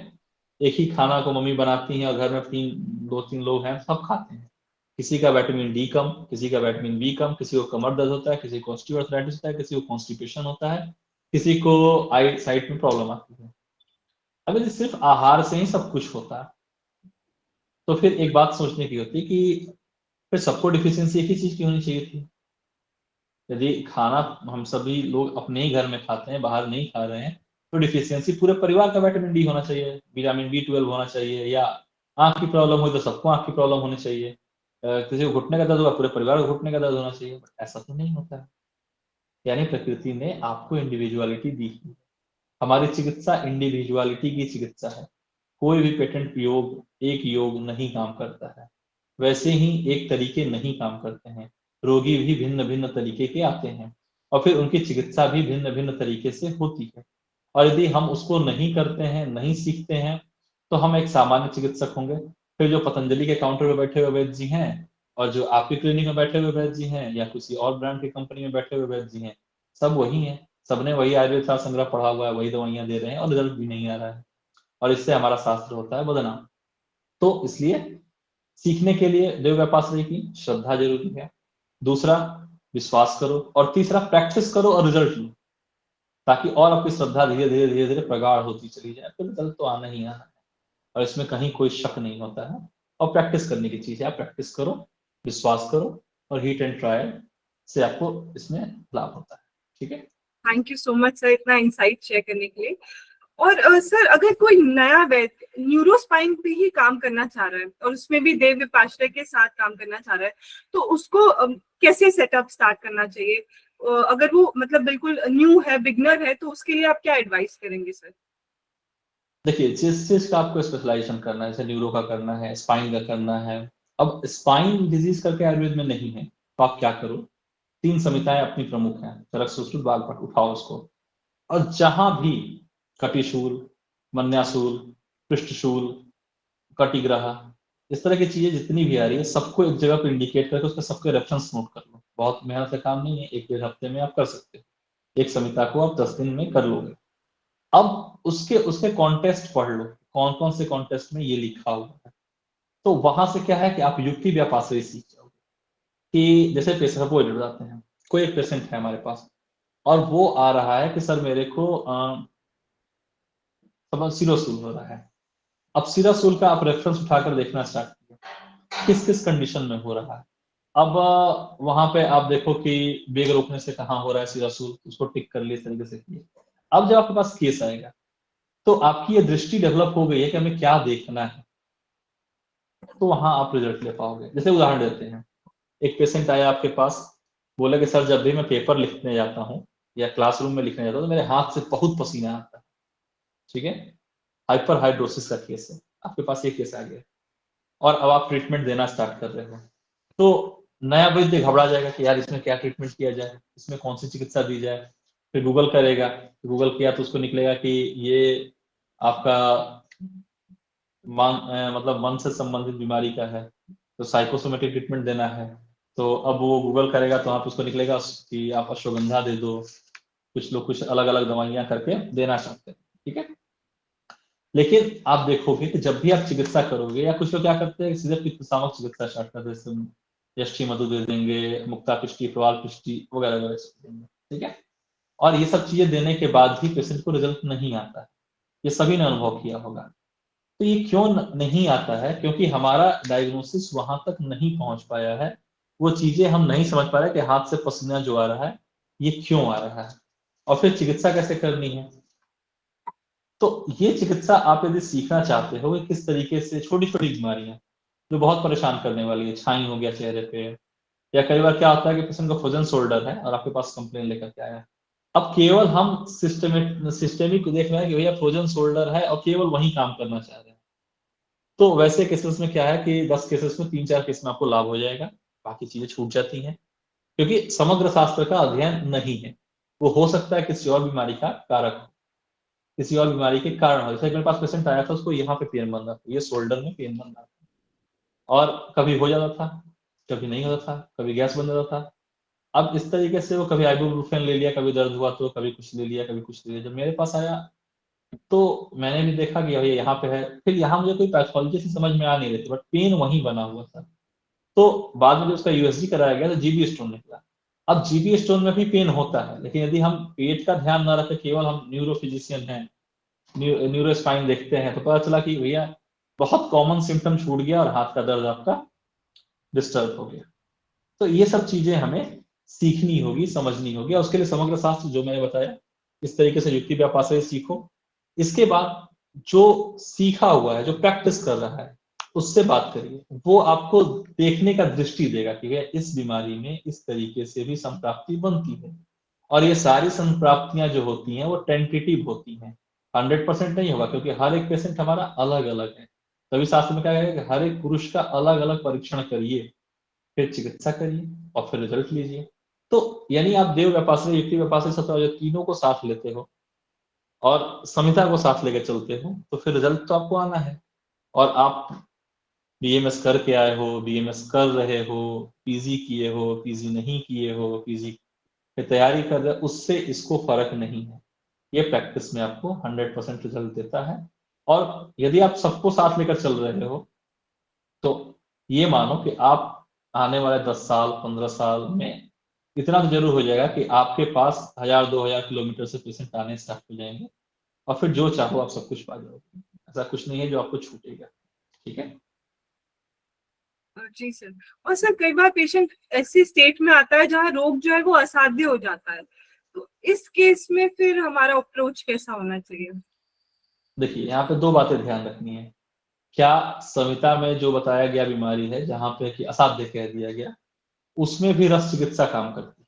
एक ही खाना को मम्मी बनाती हैं और घर में दो तीन लोग हैं, सब खाते हैं। किसी का विटामिन डी कम, किसी का विटामिन बी कम, किसी को कमर दर्द होता है, किसी को ऑस्टियोआर्थराइटिस होता है, किसी को कॉन्स्टिपेशन होता है, किसी को आई साइट में प्रॉब्लम आती है। अगर सिर्फ आहार से ही सब कुछ होता है तो फिर एक बात सोचने की होती है कि फिर सबको डिफिशियंसी एक ही चीज की होनी चाहिए थी। यदि खाना हम सभी लोग अपने ही घर में खाते हैं, बाहर नहीं खा रहे हैं, तो डिफिशियंसी पूरे परिवार का विटामिन डी होना चाहिए, विटामिन B12 होना चाहिए, या आंख की प्रॉब्लम हुई तो सबको आंख की प्रॉब्लम होनी चाहिए, किसी को घुटने का दर्द हुआ पूरे परिवार को घुटने का दर्द होना चाहिए। ऐसा तो नहीं होता है। यानी प्रकृति ने आपको इंडिविजुअलिटी दी है। हमारी चिकित्सा इंडिविजुअलिटी की चिकित्सा है। कोई भी पेटेंट योग एक योग नहीं काम करता है, वैसे ही एक तरीके नहीं काम करते हैं। रोगी भी भिन्न भिन्न तरीके के आते हैं और फिर उनकी चिकित्सा भी भिन्न भिन्न तरीके से होती है। और यदि हम उसको नहीं करते हैं, नहीं सीखते हैं, तो हम एक सामान्य चिकित्सक होंगे। फिर जो पतंजलि के काउंटर पे बैठे हुए वैद्य जी हैं और जो आपकी क्लिनिक में बैठे हुए वैद्य जी हैं या किसी और ब्रांड की कंपनी में बैठे हुए वैद्य जी हैं, सब वही हैं। सबने वही आयुर्वेद का संग्रह पढ़ा हुआ है, वही दवाइयां दे रहे हैं और रिजल्ट भी नहीं आ रहा है, और इससे हमारा शास्त्र होता है बदनाम। तो इसलिए सीखने के लिए देव व्यापाश्री की श्रद्धा जरूरी है, दूसरा विश्वास करो, और तीसरा प्रैक्टिस करो और रिजल्ट लो, ताकि और आपकी श्रद्धा धीरे धीरे धीरे धीरे प्रगाढ़ होती चली जाए। तो रिजल्ट तो आना ही आना है, और इसमें कहीं कोई शक नहीं होता है। और प्रैक्टिस करने की चीज है, आप प्रैक्टिस करो, विश्वास करो, और हीट एंड ट्रायल से आपको इसमें लाभ होता है। ठीक है, thank you so much sir इतना इंसाइट शेयर करने के लिए। और सर अगर कोई नया वैद्य न्यूरोस्पाइन पे ही काम करना चाह रहा है और उसमें भी देव व्यापाश्री के साथ काम करना चाह रहा है, तो उसको कैसे सेटअप स्टार्ट करना चाहिए? अगर वो मतलब बिल्कुल न्यू है, बिगनर है, तो उसके लिए आप क्या एडवाइस करेंगे सर? देखिए जिस चीज का आपको स्पेशलाइजेशन करना है, जैसे न्यूरो का करना है, स्पाइन का करना है। अब स्पाइन डिजीज करके आयुर्वेद में नहीं है, तो आप क्या करो, 3 संहिताएं अपनी प्रमुख हैं, चरक सुश्रुत बागपट, उठाओ उसको। और जहां भी कटिशूल, मन्याशूल, पृष्ठशूल, कटिग्रह, इस तरह की चीजें जितनी भी आ रही है, सबको एक जगह पर इंडिकेट करके उसके सबके रेफरेंस नोट कर लो। बहुत मेहनत का काम नहीं है, 1-1.5 हफ्ते में आप कर सकते हो। एक संहिता को आप 10 दिन में कर लोगे। अब उसके उसके कॉन्टेस्ट पढ़ लो, कौन कौन से कॉन्टेस्ट में ये लिखा हुआ है। तो वहां से क्या है कि आप युक्ति व्यापार से सीख जाओगे। कि जैसे पेशेंट को जाते हैं, कोई एक पेशेंट है हमारे पास और वो आ रहा है कि सर मेरे को सिरोसूल हो रहा है। अब सिरोसूल का आप रेफरेंस उठाकर देखना स्टार्ट कीजिए, किस किस कंडीशन में हो रहा है। अब वहां पे आप देखो कि बेग रोकने से कहाँ हो रहा है सिरोसूल, उसको टिक कर लिए, इस तरीके से किए। अब जब आपके पास केस आएगा तो आपकी ये दृष्टि डेवलप हो गई है कि हमें क्या देखना है, तो वहां आप रिजल्ट ले पाओगे। जैसे उदाहरण देते हैं, एक पेशेंट आया आपके पास, बोला कि सर जब भी मैं पेपर लिखने जाता हूँ या क्लासरूम में लिखने जाता हूँ तो मेरे हाथ से बहुत पसीना आता है। ठीक है, हाइपर हाइड्रोसिस का केस है, आपके पास ये केस आ गया और अब आप ट्रीटमेंट देना स्टार्ट कर रहे हो। तो नया वैद्य घबरा जाएगा कि यार इसमें क्या ट्रीटमेंट किया जाए, इसमें कौन सी चिकित्सा दी जाए। फिर गूगल करेगा, गूगल किया तो उसको निकलेगा कि ये आपका मतलब मन से संबंधित बीमारी का है, तो साइकोसोमेटिक ट्रीटमेंट देना है। तो अब वो गूगल करेगा तो आप उसको निकलेगा कि आप अश्वगंधा दे दो, कुछ लोग कुछ अलग अलग दवाइयां करके देना चाहते हैं। ठीक है, लेकिन आप देखोगे कि जब भी आप चिकित्सा करोगे, या कुछ लोग क्या करते हैं सीधे पित्तशामक चिकित्सा स्टार्ट कर देते हैं, यष्टि मधु दे देंगे, मुक्ता पिष्टि, प्रवाल पिष्टि वगैरह वगैरह देंगे। ठीक है, और ये सब चीजें देने के बाद भी पेशेंट को रिजल्ट नहीं आता है, ये सभी ने अनुभव किया होगा। तो ये क्यों नहीं आता है? क्योंकि हमारा डायग्नोसिस वहां तक नहीं पहुंच पाया है, वो चीजें हम नहीं समझ पा रहे कि हाथ से पसीना जो आ रहा है ये क्यों आ रहा है, और फिर चिकित्सा कैसे करनी है। तो ये चिकित्सा आप यदि सीखना चाहते हो कि किस तरीके से छोटी छोटी बीमारियां जो बहुत परेशान करने वाली है, छाई हो गया चेहरे पे, या कई बार क्या होता है कि पेशेंट का फ्रोजन शोल्डर है और आपके पास कंप्लेन लेकर के आया है, अब केवल हम सिस्टेमिक देख रहे हैं कि भैया फ्रोजन शोल्डर है और केवल वही काम करना चाह रहे हैं, तो वैसे केसेस में क्या है कि 10 केसेस में 3-4 केस में आपको लाभ हो जाएगा, बाकी चीजें छूट जाती हैं, क्योंकि समग्र शास्त्र का अध्ययन नहीं है। वो हो सकता है किसी और बीमारी का कारक हो, किसी और बीमारी के कारण हो। जैसे मेरे पास पेशेंट आया था, उसको यहाँ पे पेन बन रहा था, ये शोल्डर में पेन बन रहा था, और कभी हो जाता था, कभी नहीं होता था, कभी गैस बन जाता था। अब इस तरीके से वो कभी आइबुप्रोफेन ले लिया, कभी दर्द हुआ तो कभी कुछ ले लिया, कभी कुछ ले लिया। जब मेरे पास आया तो मैंने भी देखा कि भैया यहाँ पे है, फिर यहाँ मुझे कोई पैथोलॉजी से समझ में आ नहीं रही थी, बट पेन वहीं बना हुआ था। तो बाद में जब उसका यूएसजी कराया गया तो जीबी स्टोन निकला। अब जीबी स्टोन में भी पेन होता है, लेकिन यदि हम पेट का ध्यान न रखें, केवल हम न्यूरो फिजिशियन हैं, न्यूरो स्पाइन देखते हैं, तो पता चला कि भैया बहुत कॉमन सिम्टम छूट गया और हाथ का दर्द आपका डिस्टर्ब हो गया। तो ये सब चीजें हमें सीखनी होगी, समझनी होगी, और उसके लिए समग्र शास्त्र जो मैंने बताया इस तरीके से युक्ति व्यापार से सीखो। इसके बाद जो सीखा हुआ है, जो प्रैक्टिस कर रहा है, उससे बात करिए, वो आपको देखने का दृष्टि देगा कि इस बीमारी में इस तरीके से भी संप्राप्ति बनती है। और ये सारी संप्राप्तियां जो होती हैं वो टेंटेटिव होती हैं, 100% नहीं होगा, क्योंकि हर एक पेशेंट हमारा अलग अलग है। तभी शास्त्र में क्या है कि हर एक पुरुष का अलग अलग परीक्षण करिए, फिर चिकित्सा करिए और फिर रिजल्ट लीजिए। तो यानी आप देव व्यापाश्रय, युक्ति व्यापाश्रय, सत्य तीनों को साथ लेते हो और संहिता को साथ लेकर चलते हो, तो फिर रिजल्ट तो आपको आना है। और आप बीएमएस करके आए हो, बीएमएस कर रहे हो, पीजी किए हो, पीजी नहीं किए हो, पीजी की तैयारी कर रहे हो, उससे इसको फर्क नहीं है। ये प्रैक्टिस में आपको 100% रिजल्ट देता है। और यदि आप सबको साथ लेकर चल रहे हो तो ये मानो कि आप आने वाले 10 साल 15 साल में इतना तो जरूर हो जाएगा कि आपके पास 1000-2000 किलोमीटर से पेशेंट आने स्टार्ट हो जाएंगे, और फिर जो चाहो आप सब कुछ पा जाओगे। ऐसा कुछ नहीं है जो आपको छूटेगा। ठीक है। जी सर। और सर कई बार पेशेंट ऐसी स्टेट में आता है जहाँ रोग जो है वो असाध्य हो जाता है, तो इस केस में फिर हमारा अप्रोच कैसा होना चाहिए? देखिए, यहाँ पे 2 बातें ध्यान रखनी है। क्या संहिता में जो बताया गया बीमारी है, जहाँ पे कि असाध्य कह दिया गया, उसमें भी रस चिकित्सा काम करती है?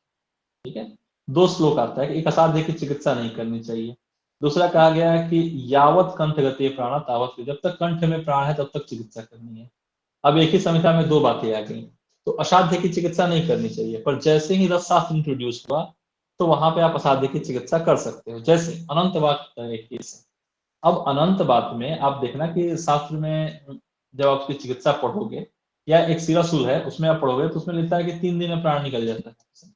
ठीक है। 2 श्लोक आता है कि एक असाध्य की चिकित्सा नहीं करनी चाहिए। दूसरा कहा गया है कि यावत कंठ गति प्राण तावत, जब तक कंठ में प्राण है तब तक चिकित्सा करनी है। अब एक ही संहिता में 2 बातें आ गई, तो असाध्य की चिकित्सा नहीं करनी चाहिए, पर जैसे ही रस शास्त्र इंट्रोड्यूस हुआ तो वहां पे आप असाध्य की चिकित्सा कर सकते हो। जैसे अनंत बात का एक केस है। अब अनंत बात में आप देखना कि शास्त्र में जब आप उसकी चिकित्सा पढ़ोगे, या एक सिरासूल है उसमें आप पढ़ोगे, तो उसमें लिखता है कि 3 दिन में प्राण निकल जाता है,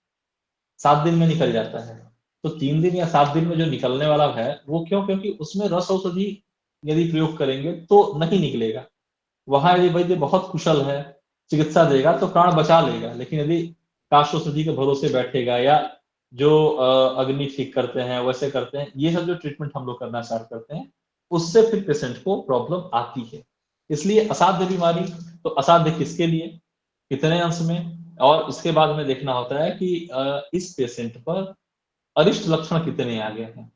7 दिन में निकल जाता है। तो 3 दिन या 7 दिन में जो निकलने वाला है वो क्यों? क्योंकि उसमें रस औषधि यदि प्रयोग करेंगे तो नहीं निकलेगा। वहां यदि वैद्य बहुत कुशल है, चिकित्सा देगा तो प्राण बचा लेगा, लेकिन यदि काष्ठ औषधि के भरोसे बैठेगा, या जो अग्नि ठीक करते हैं वैसे करते हैं, ये सब जो ट्रीटमेंट हम लोग करना स्टार्ट करते हैं, उससे फिर पेशेंट को प्रॉब्लम आती है। इसलिए असाध्य बीमारी, तो असाध्य किसके लिए, कितने अंश में, और इसके बाद में देखना होता है कि इस पेशेंट पर अरिष्ट लक्षण कितने आ गए हैं।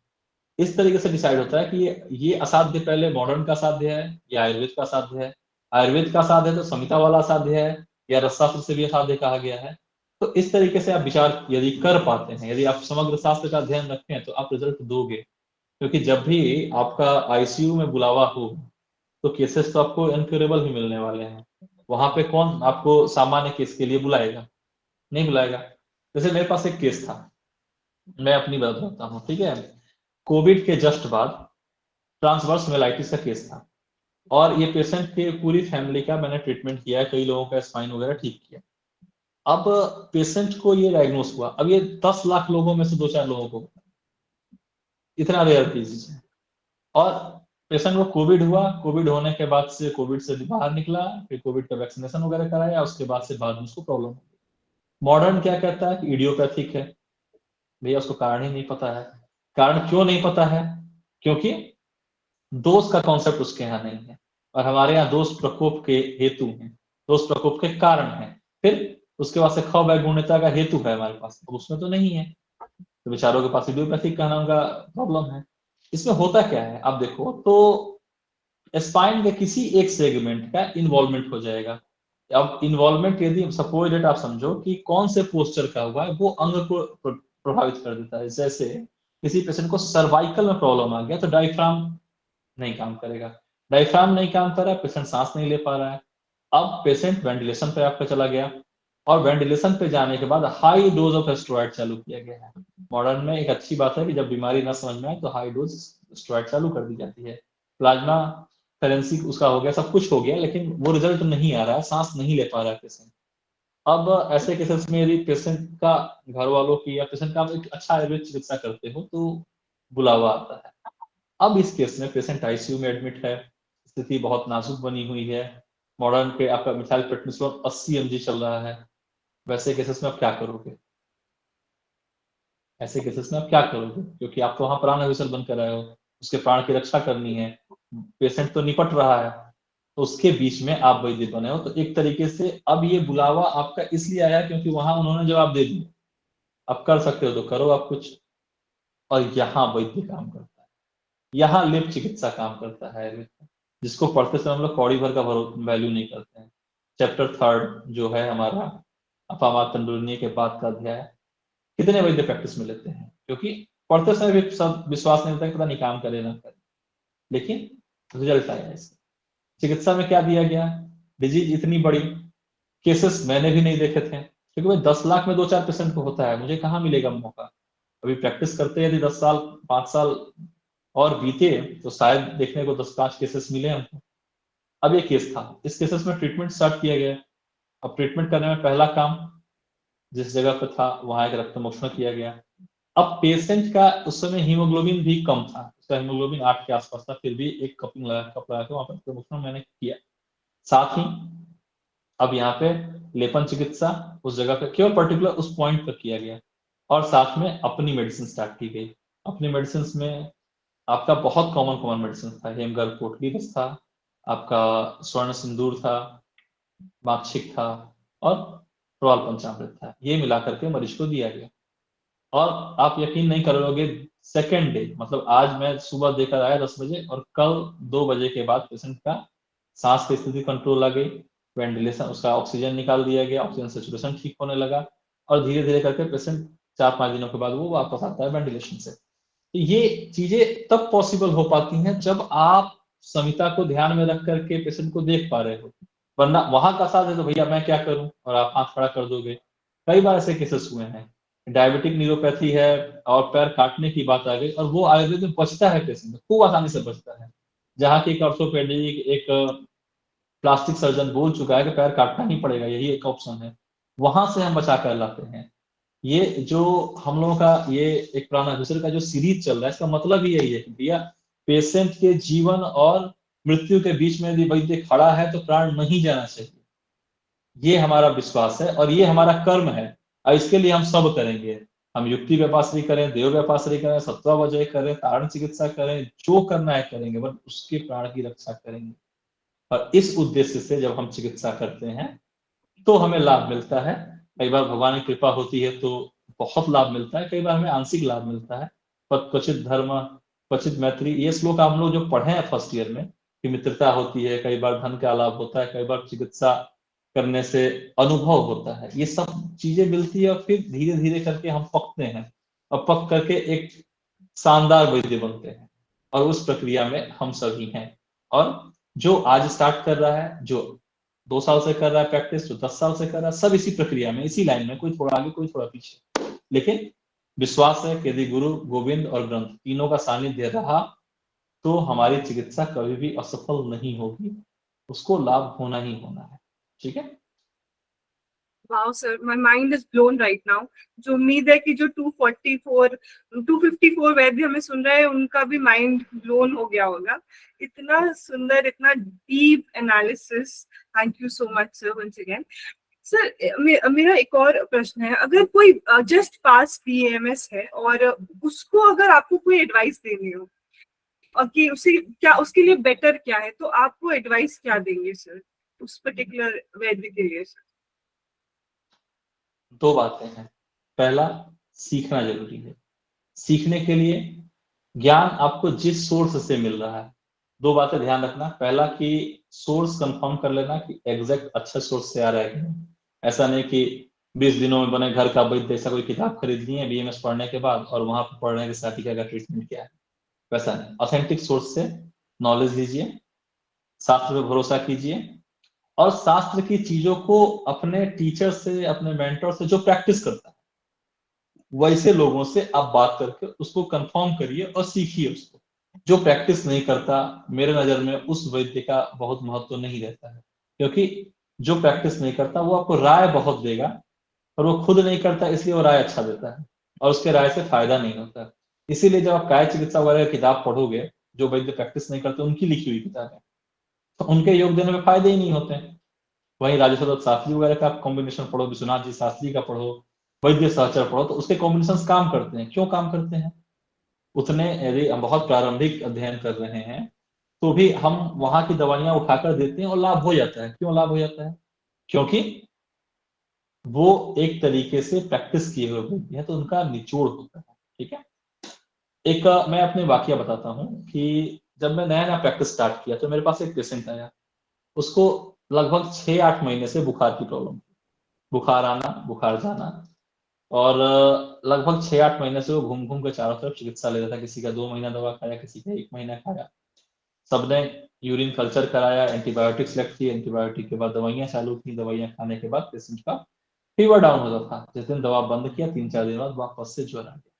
इस तरीके से डिसाइड होता है कि ये असाध्य पहले मॉडर्न का असाध्य है या आयुर्वेद का असाध्य है। आयुर्वेद का असाध्य है तो संहिता वाला असाध्य है, या रसशास्त्र से भी असाध्य कहा गया है। तो इस तरीके से आप विचार यदि कर पाते हैं, यदि आप समग्र शास्त्र का अध्ययन रखें, तो आप रिजल्ट दोगे। क्योंकि जब भी आपका आईसीयू में बुलावा हो तो केसेस तो आपको इनक्योरेबल ही मिलने वाले हैं। वहां पे कौन आपको सामान्य केस के लिए बुलाएगा? नहीं बुलाएगा। जैसे मेरे पास एक केस था, मैं अपनी बात बताता हूँ, ठीक है। कोविड के जस्ट बाद ट्रांसवर्स मेलाइटिस का केस था, और ये पेशेंट के पूरी फैमिली का मैंने ट्रीटमेंट किया, कई लोगों का स्पाइन वगैरह ठीक किया। अब पेशेंट को ये डायग्नोस हुआ, अब ये 10 लाख लोगों में से 2-4 लोगों को, इतना रेयर केसेस है। और पेशेंट को कोविड हुआ, कोविड होने के बाद से कोविड से बाहर निकला, फिर कोविड का वैक्सीनेशन वगैरह कराया, उसके बाद से बाद में उसको प्रॉब्लम हो गई। मॉडर्न क्या कहता है कि इडियोपैथिक है। भैया उसको कारण ही नहीं पता है। कारण क्यों नहीं पता है? क्योंकि दोष का कॉन्सेप्ट उसके यहाँ नहीं है, और हमारे यहाँ दोष प्रकोप के हेतु हैं, दोष प्रकोप के कारण है। फिर उसके बाद से ख वैगुण्यता का हेतु है हमारे पास, अब उसमें तो नहीं है। तो बेचारों के पास इडियोपैथिक का नाम का प्रॉब्लम है। इसमें होता क्या है आप देखो तो स्पाइन के किसी एक सेगमेंट का इन्वॉल्वमेंट हो जाएगा। अब इन्वॉल्वमेंट यदि सपोज डेट आप समझो कि कौन से पोस्चर का हुआ है वो अंग को प्रभावित कर देता है। जैसे किसी पेशेंट को सर्वाइकल में प्रॉब्लम आ गया तो डायफ्राम नहीं काम करेगा, डायफ्राम नहीं काम कर रहा है, पेशेंट सांस नहीं ले पा रहा है। अब पेशेंट वेंटिलेशन पे आपका चला गया और वेंटिलेशन पे जाने के बाद हाई डोज ऑफ स्टेरॉइड चालू किया गया है। मॉडर्न में एक अच्छी बात है कि जब बीमारी ना समझ में आए तो हाई डोज स्टेरॉइड चालू कर दी जाती है। प्लाज्मा करेंसी उसका हो गया, सब कुछ हो गया, लेकिन वो रिजल्ट नहीं आ रहा है, सांस नहीं ले पा रहा है पेशेंट। अब ऐसे केसेस में यदि पेशेंट का घर वालों की या पेशेंट का आप एक अच्छा आयुर्वेद चिकित्सा करते हो तो बुलावा आता है। अब इस केस में पेशेंट आईसीयू में एडमिट है, स्थिति बहुत नाजुक बनी हुई है, मॉडर्न पे आपका मिथाइल प्रेडनिसोलोन 80 mg चल रहा है। वैसे केसेस में आप क्या करोगे? ऐसे केसेस में आप क्या करोगे? क्योंकि आप तो वहां प्राण विसर्जन बनकर आए हो, उसके प्राण की रक्षा करनी है, पेशेंट तो निपट रहा है, तो उसके बीच में आप वैद्य बने हो। तो एक तरीके से अब ये बुलावा आपका इसलिए आया क्योंकि वहां उन्होंने जवाब दे दिया, आप कर सकते हो तो करो आप कुछ। और यहाँ वैद्य काम करता है, यहाँ लिप चिकित्सा काम करता है आयुर्वेद का, जिसको पढ़ते समय हम लोग कौड़ी भर का वैल्यू नहीं करते हैं। चैप्टर 3 जो है हमारा अपामा तंडुलनीय के बाद का अध्याय, कितने वैद्य प्रैक्टिस में लेते हैं, क्योंकि पढ़ते समय भी सब विश्वास नहीं होता कि पता नहीं काम करे ना करे, लेकिन रिजल्ट आया इसका। चिकित्सा में क्या दिया गया, डिजीज इतनी बड़ी, केसेस मैंने भी नहीं देखे थे, क्योंकि भाई 10 लाख में 2-4 पेशेंट को होता है, मुझे कहाँ मिलेगा मौका। अभी प्रैक्टिस करते यदि 10 साल 5 साल और बीते तो शायद देखने को 10-5 केसेस मिले हमको। अब ये केस था, इस केसेस में ट्रीटमेंट स्टार्ट किया गया। अब ट्रीटमेंट करने में पहला काम जिस जगह पर था वहां एक रक्तमोक्षण किया गया। अब पेशेंट का उस समय हीमोग्लोबिन भी कम था, उसका हीमोग्लोबिन 8 के आसपास था, फिर भी एक कपिंग लगा कप लगा के वहां पर रक्तमोक्षण मैंने किया। साथ ही अब यहाँ पे लेपन चिकित्सा उस जगह पे केवल पर्टिकुलर उस पॉइंट पर किया गया, और साथ में अपनी मेडिसिन स्टार्ट की गई। अपनी मेडिसिन में आपका बहुत कॉमन कॉमन मेडिसिन था, हेमगर पोटली था, आपका स्वर्ण सिंदूर था, माक्षिक था और प्रवाल पंचामृत था। ये मिलाकर के मरीज को दिया गया। और आप यकीन नहीं करोगे, सेकेंड डे मतलब आज मैं सुबह देकर आया 10 बजे और कल 2 बजे के बाद पेशेंट का सांस की स्थिति कंट्रोल आ गई, वेंटिलेशन उसका ऑक्सीजन निकाल दिया गया, ऑक्सीजन सेचुरेशन ठीक होने लगा और धीरे धीरे करके पेशेंट 4-5 दिनों के बाद वो वापस आता है वेंटिलेशन से। तो ये चीजें तब पॉसिबल हो पाती हैं जब आप संहिता को ध्यान में रख करके पेशेंट को देख पा रहे हो, वरना वहां का साथ है तो भैया मैं क्या करूं और आप हाथ खड़ा कर दोगे। कई बार ऐसे केसेस हुए हैं, डायबिटिक न्यूरोपैथी है और पैर काटने की बात आ गई और वो आयुर्वेद में बचता है, पेशेंट खूब आसानी से बचता है। जहाँ की एक ऑर्थोपेडिक एक प्लास्टिक सर्जन बोल चुका है कि पैर काटना ही पड़ेगा, यही एक ऑप्शन है, वहां से हम बचा कर लाते हैं। ये जो हम लोगों का ये एक प्राण घुसर का जो सीरीज चल रहा है, इसका मतलब ही यही है कि भैया पेशेंट के जीवन और मृत्यु के बीच में यदि वैद्य खड़ा है तो प्राण नहीं जाना चाहिए। ये हमारा विश्वास है और ये हमारा कर्म है, और इसके लिए हम सब करेंगे। हम युक्ति व्यापाश्री करें, देव व्यापाश्री करें, सत्वा वजय करें, तारण चिकित्सा करें, जो करना है करेंगे, बट उसके प्राण की रक्षा करेंगे। और इस उद्देश्य से जब हम चिकित्सा करते हैं तो हमें लाभ मिलता है। कई बार भगवान की कृपा होती है तो बहुत लाभ मिलता है, कई बार हमें आंशिक लाभ मिलता है। पर क्वचित धर्म क्वचित मैत्री, ये श्लोक हम लोग जो पढ़े हैं फर्स्ट ईयर में कि मित्रता होती है, कई बार धन का लाभ होता है, कई बार चिकित्सा करने से अनुभव होता है, ये सब चीजें मिलती है और फिर धीरे धीरे करके हम पकते हैं और पक करके एक शानदार वैद्य बनते हैं। और उस प्रक्रिया में हम सभी हैं। और जो आज स्टार्ट कर रहा है, जो 2 साल से कर रहा है प्रैक्टिस, जो 10 साल से कर रहा है, सब इसी प्रक्रिया में, इसी लाइन में, कोई थोड़ा आगे कोई थोड़ा पीछे, लेकिन विश्वास है कि यदि गुरु गोविंद और ग्रंथ तीनों का सानिध्य रहा तो हमारी चिकित्सा कभी भी असफल नहीं होगी, उसको लाभ होना ही होना है। ठीक है। Wow sir, my mind is blown right now. जो उम्मीद है कि जो 254 वैद्य हमें सुन रहे हैं उनका भी माइंड ब्लोन हो गया होगा। इतना सुंदर, इतना deep analysis. Thank you so much sir once again. Sir मेरा एक और प्रश्न है, अगर कोई जस्ट पास बीएमएस है और उसको अगर आपको कोई एडवाइस देनी हो और कि उसे क्या, उसके लिए बेटर क्या है, तो आप वो एडवाइस क्या देंगे सर उस पर्टिकुलर वैद्य के लिए सर? 2 बातें हैं। पहला, सीखना जरूरी है। सीखने के लिए ज्ञान आपको जिस सोर्स से मिल रहा है। दो बातें ध्यान रखना, पहला कि सोर्स कंफर्म कर लेना कि एग्जैक्ट अच्छा सोर्स से आ रहा है कि नहीं। ऐसा नहीं कि 20 दिनों में बने घर का वैद्य ऐसा कोई किताब खरीद ली है बीएमएस पढ़ने के बाद और वहां पर पढ़ने के साथ ही क्या ट्रीटमेंट क्या है, वैसा नहीं। ऑथेंटिक सोर्स से नॉलेज लीजिए, शास्त्र पे भरोसा कीजिए और शास्त्र की चीजों को अपने टीचर से, अपने मेंटर से जो प्रैक्टिस करता है वैसे लोगों से आप बात करके उसको कंफर्म करिए और सीखिए उसको। जो प्रैक्टिस नहीं करता, मेरे नजर में उस वैद्य का बहुत महत्व नहीं रहता है, क्योंकि जो प्रैक्टिस नहीं करता वो आपको राय बहुत देगा और वो खुद नहीं करता इसलिए वो राय अच्छा देता है और उसके राय से फायदा नहीं होता। इसीलिए जब आप काय चिकित्सा वगैरह की किताब पढ़ोगे, जो वैद्य प्रैक्टिस नहीं करते उनकी लिखी हुई किताब है, तो उनके योग देने में फायदे ही नहीं होते। वहीं राजेश्वर दत्त शास्त्री वगैरह का कॉम्बिनेशन पढ़ो, विश्वनाथ जी शास्त्री का पढ़ो, वैद्य सहचर पढ़ो, तो उसके कॉम्बिनेशन काम करते हैं। क्यों काम करते हैं? उतने यदि हम बहुत प्रारंभिक अध्ययन कर रहे हैं तो भी हम वहां की दवाइयां उठाकर देते हैं और लाभ हो जाता है। क्यों लाभ हो जाता है? क्योंकि वो एक तरीके से प्रैक्टिस किए हुए वैद्य हैं, तो उनका निचोड़ होता है। ठीक है। एक मैं अपने वाकया बताता हूँ कि जब मैं नया नया प्रैक्टिस स्टार्ट किया तो मेरे पास एक पेशेंट आया, उसको लगभग 6-8 महीने से बुखार की प्रॉब्लम, बुखार आना बुखार जाना, और लगभग 6-8 महीने से वो घूम घूम कर चारों तरफ चिकित्सा ले रहा था। किसी का 2 महीना दवा खाया, किसी का 1 महीना खाया, सबने यूरिन कल्चर कराया, एंटीबायोटिक सेलेक्ट की, एंटीबायोटिक के बाद दवाइयां चालू की, दवाइयां खाने के बाद पेशेंट का फीवर डाउन होता था। जिस दिन दवा बंद किया 3-4 दिन बाद वापस से ज्वर आ गया।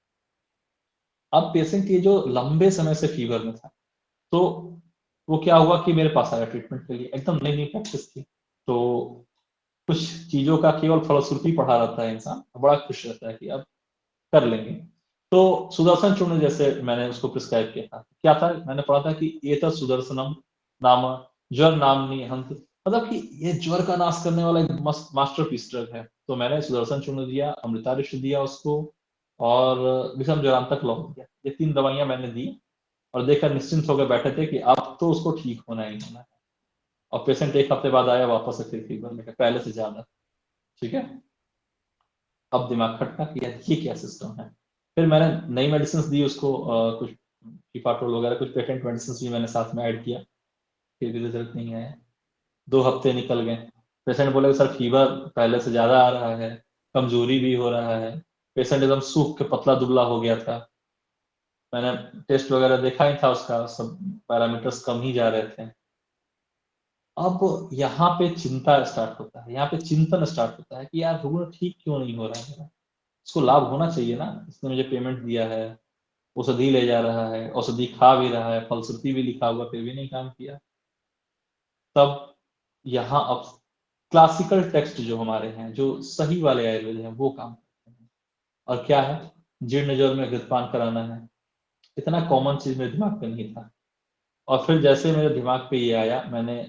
अब पेशेंट ये जो लंबे समय से फीवर में था, तो वो क्या हुआ कि मेरे पास आया ट्रीटमेंट के लिए, एकदम नई नई प्रैक्टिस थी। तो कुछ चीजों का केवल फलश्रुति पढ़ा रहता है इंसान, बड़ा खुश रहता है कि अब कर लेंगे। तो सुदर्शन चूर्ण जैसे मैंने उसको प्रिस्क्राइब किया था, क्या था, मैंने पढ़ा था कि ये तो सुदर्शनम नाम ज्वर नामनी हंत, मतलब कि ये ज्वर का नाश करने वाला एक मस्त मास्टरपीस ड्रग है। तो मैंने सुदर्शन चूर्ण दिया, अमृतारिष्ट दिया उसको, और विषम ज्वरांतक लौंग दिया। ये 3 दवाइयां मैंने दी और देखकर निश्चिंत होकर बैठे थे कि अब तो उसको ठीक होना ही होना है। और पेशेंट 1 हफ्ते बाद आया वापस से फिर फीवर लेकर, पहले से ज्यादा। ठीक है। अब दिमाग खटका कि यार ये क्या सिस्टम है। फिर मैंने नई मेडिसिन दी उसको, कुछ टिफाटोल वगैरह, कुछ पेटेंट मेडिसिन भी मैंने साथ में ऐड किया, फिर भी रिजल्ट नहीं आया। 2 हफ्ते निकल गए। पेशेंट बोले सर फीवर पहले से ज्यादा आ रहा है, कमजोरी भी हो रहा है, पेशेंट एकदम सूख के पतला दुबला हो गया था। मैंने टेस्ट वगैरह देखा ही था, उसका सब पैरामीटर्स कम ही जा रहे थे। अब यहाँ पे चिंता स्टार्ट होता है, यहाँ पे चिंतन स्टार्ट होता है कि यार रुग्ण ठीक क्यों नहीं हो रहा है मेरा, इसको लाभ होना चाहिए ना, इसने मुझे पेमेंट दिया है, औषधि ले जा रहा है, औषधि खा भी रहा है, फलश्रुति भी लिखा हुआ, फिर भी नहीं काम किया। तब यहाँ अब क्लासिकल टेक्स्ट जो हमारे हैं, जो सही वाले आयुर्वेद हैं, वो काम करते हैं। और क्या है, जीर्ण ज्वर में घृतपान कराना है, इतना कॉमन चीज मेरे दिमाग पे नहीं था। और फिर जैसे मेरे दिमाग पे ये आया, मैंने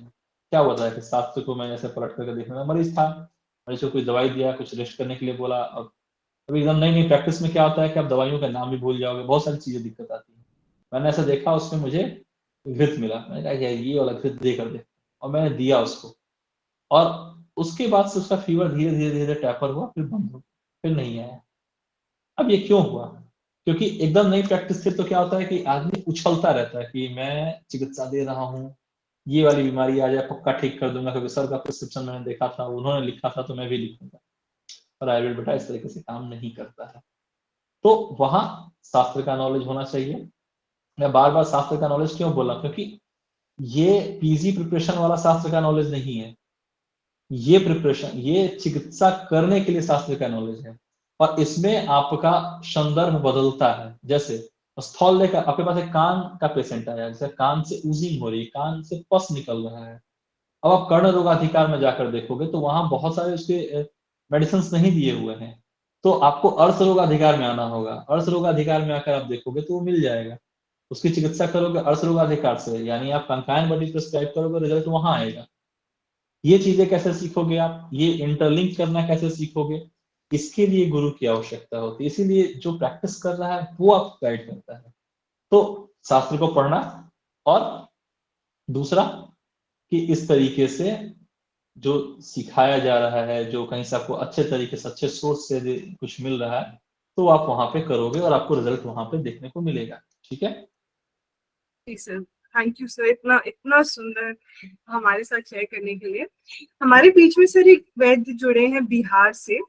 क्या हुआ था कि शास्त्र को मैंने ऐसे पलट करके देखने लगा, मरीज था, मरीज को कुछ दवाई दिया, कुछ रेस्ट करने के लिए बोला। अब अभी एकदम नई नई प्रैक्टिस में क्या होता है कि आप दवाइयों का नाम भी भूल जाओगे, बहुत सारी चीजें दिक्कत आती है। मैंने ऐसा देखा, उसमें मुझे घृत मिला, मैंने कहा यार ये वाला घृत दे कर दे, और मैंने दिया उसको। और उसके बाद से उसका फीवर धीरे धीरे धीरे टैपर हुआ, फिर बंद हो गया, फिर नहीं आया। अब ये क्यों हुआ? क्योंकि एकदम नई प्रैक्टिस से तो क्या होता है कि आदमी उछलता रहता है कि मैं चिकित्सा दे रहा हूँ, ये वाली बीमारी आ जाए पक्का ठीक कर दूंगा, क्योंकि सर का प्रिस्क्रिप्शन मैंने देखा था, उन्होंने लिखा था तो मैं भी लिखूंगा। पर आयुर्वेद बेटा इस तरीके से काम नहीं करता है। तो वहां शास्त्र का नॉलेज होना चाहिए। मैं बार बार शास्त्र का नॉलेज क्यों बोला, क्योंकि ये पीजी प्रिपरेशन वाला शास्त्र का नॉलेज नहीं है, ये प्रिपरेशन, ये चिकित्सा करने के लिए शास्त्र का नॉलेज है। और इसमें आपका संदर्भ बदलता है। जैसे स्थल लेकर आपके पास एक कान का पेशेंट आया, जैसे कान से ऊजिंग हो रही है, कान से पस निकल रहा है। अब आप कर्ण रोगाधिकार में जाकर देखोगे तो वहां बहुत सारे उसके मेडिसिन नहीं दिए हुए हैं। तो आपको अर्श रोगाधिकार में आना होगा, अर्श रोगाधिकार में आकर आप देखोगे तो वो मिल जाएगा। उसकी चिकित्सा करोगे अर्श रोगाधिकार से, यानी आप कंकाइन बॉडी प्रिस्क्राइब करोगे, रिजल्ट वहां आएगा। ये चीजें कैसे सीखोगे आप, ये इंटरलिंक करना कैसे सीखोगे, इसके लिए गुरु की आवश्यकता होती है। इसीलिए जो प्रैक्टिस कर रहा है वो आपको गाइड करता है। तो शास्त्र को पढ़ना, और दूसरा कि इस तरीके से जो सिखाया जा रहा है, जो कहीं से आपको अच्छे तरीके से अच्छे सोर्स से कुछ मिल रहा है, तो आप वहां पे करोगे और आपको रिजल्ट वहां पे देखने को मिलेगा। ठीक है। जी सर, थैंक यू सर, इतना इतना सुंदर हमारे साथ शेयर करने के लिए। हमारे बीच में सर एक वैद्य जुड़े हैं बिहार से,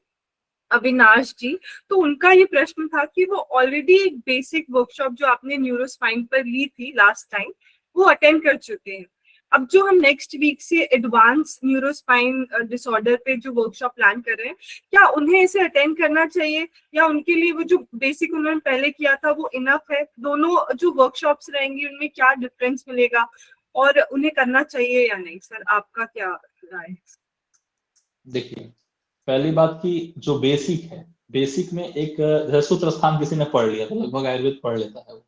अविनाश जी। तो उनका ये प्रश्न था कि वो ऑलरेडी एक बेसिक वर्कशॉप जो आपने न्यूरोस्पाइन पर ली थी लास्ट टाइम, वो अटेंड कर चुके हैं। अब जो हम नेक्स्ट वीक से एडवांस न्यूरोस्पाइन डिसऑर्डर पे जो वर्कशॉप प्लान कर रहे हैं, क्या उन्हें इसे अटेंड करना चाहिए, या उनके लिए वो जो बेसिक उन्होंने पहले किया था वो इनफ है? दोनों जो वर्कशॉप्स रहेंगी उनमें क्या डिफरेंस मिलेगा, और उन्हें करना चाहिए या नहीं? सर, आपका क्या राय है? देखिए, पहली बात की जो बेसिक है, बेसिक में एक जैसे सूत्र स्थान किसी ने पढ़ लिया तो लगभग आयुर्वेद पढ़ लेता है वो,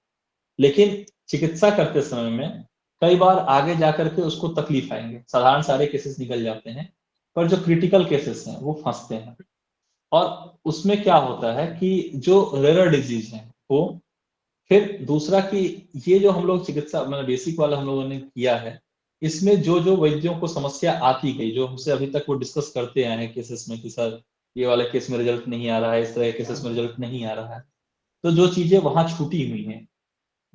लेकिन चिकित्सा करते समय में कई बार आगे जाकर के उसको तकलीफ आएंगे। साधारण सारे केसेस निकल जाते हैं, पर जो क्रिटिकल केसेस हैं वो फंसते हैं। और उसमें क्या होता है कि जो रेयर डिजीज है वो, फिर दूसरा कि ये जो हम लोग चिकित्सा मतलब बेसिक वाला हम लोगों ने किया है, इसमें जो जो वैद्यों को समस्या आती गई, जो हमसे अभी तक वो डिस्कस करते आए हैं केसेस में कि सर ये वाले केस में रिजल्ट नहीं आ रहा है, इस तरह के केसेस में रिजल्ट नहीं आ रहा है, तो जो चीजें वहां छूटी हुई हैं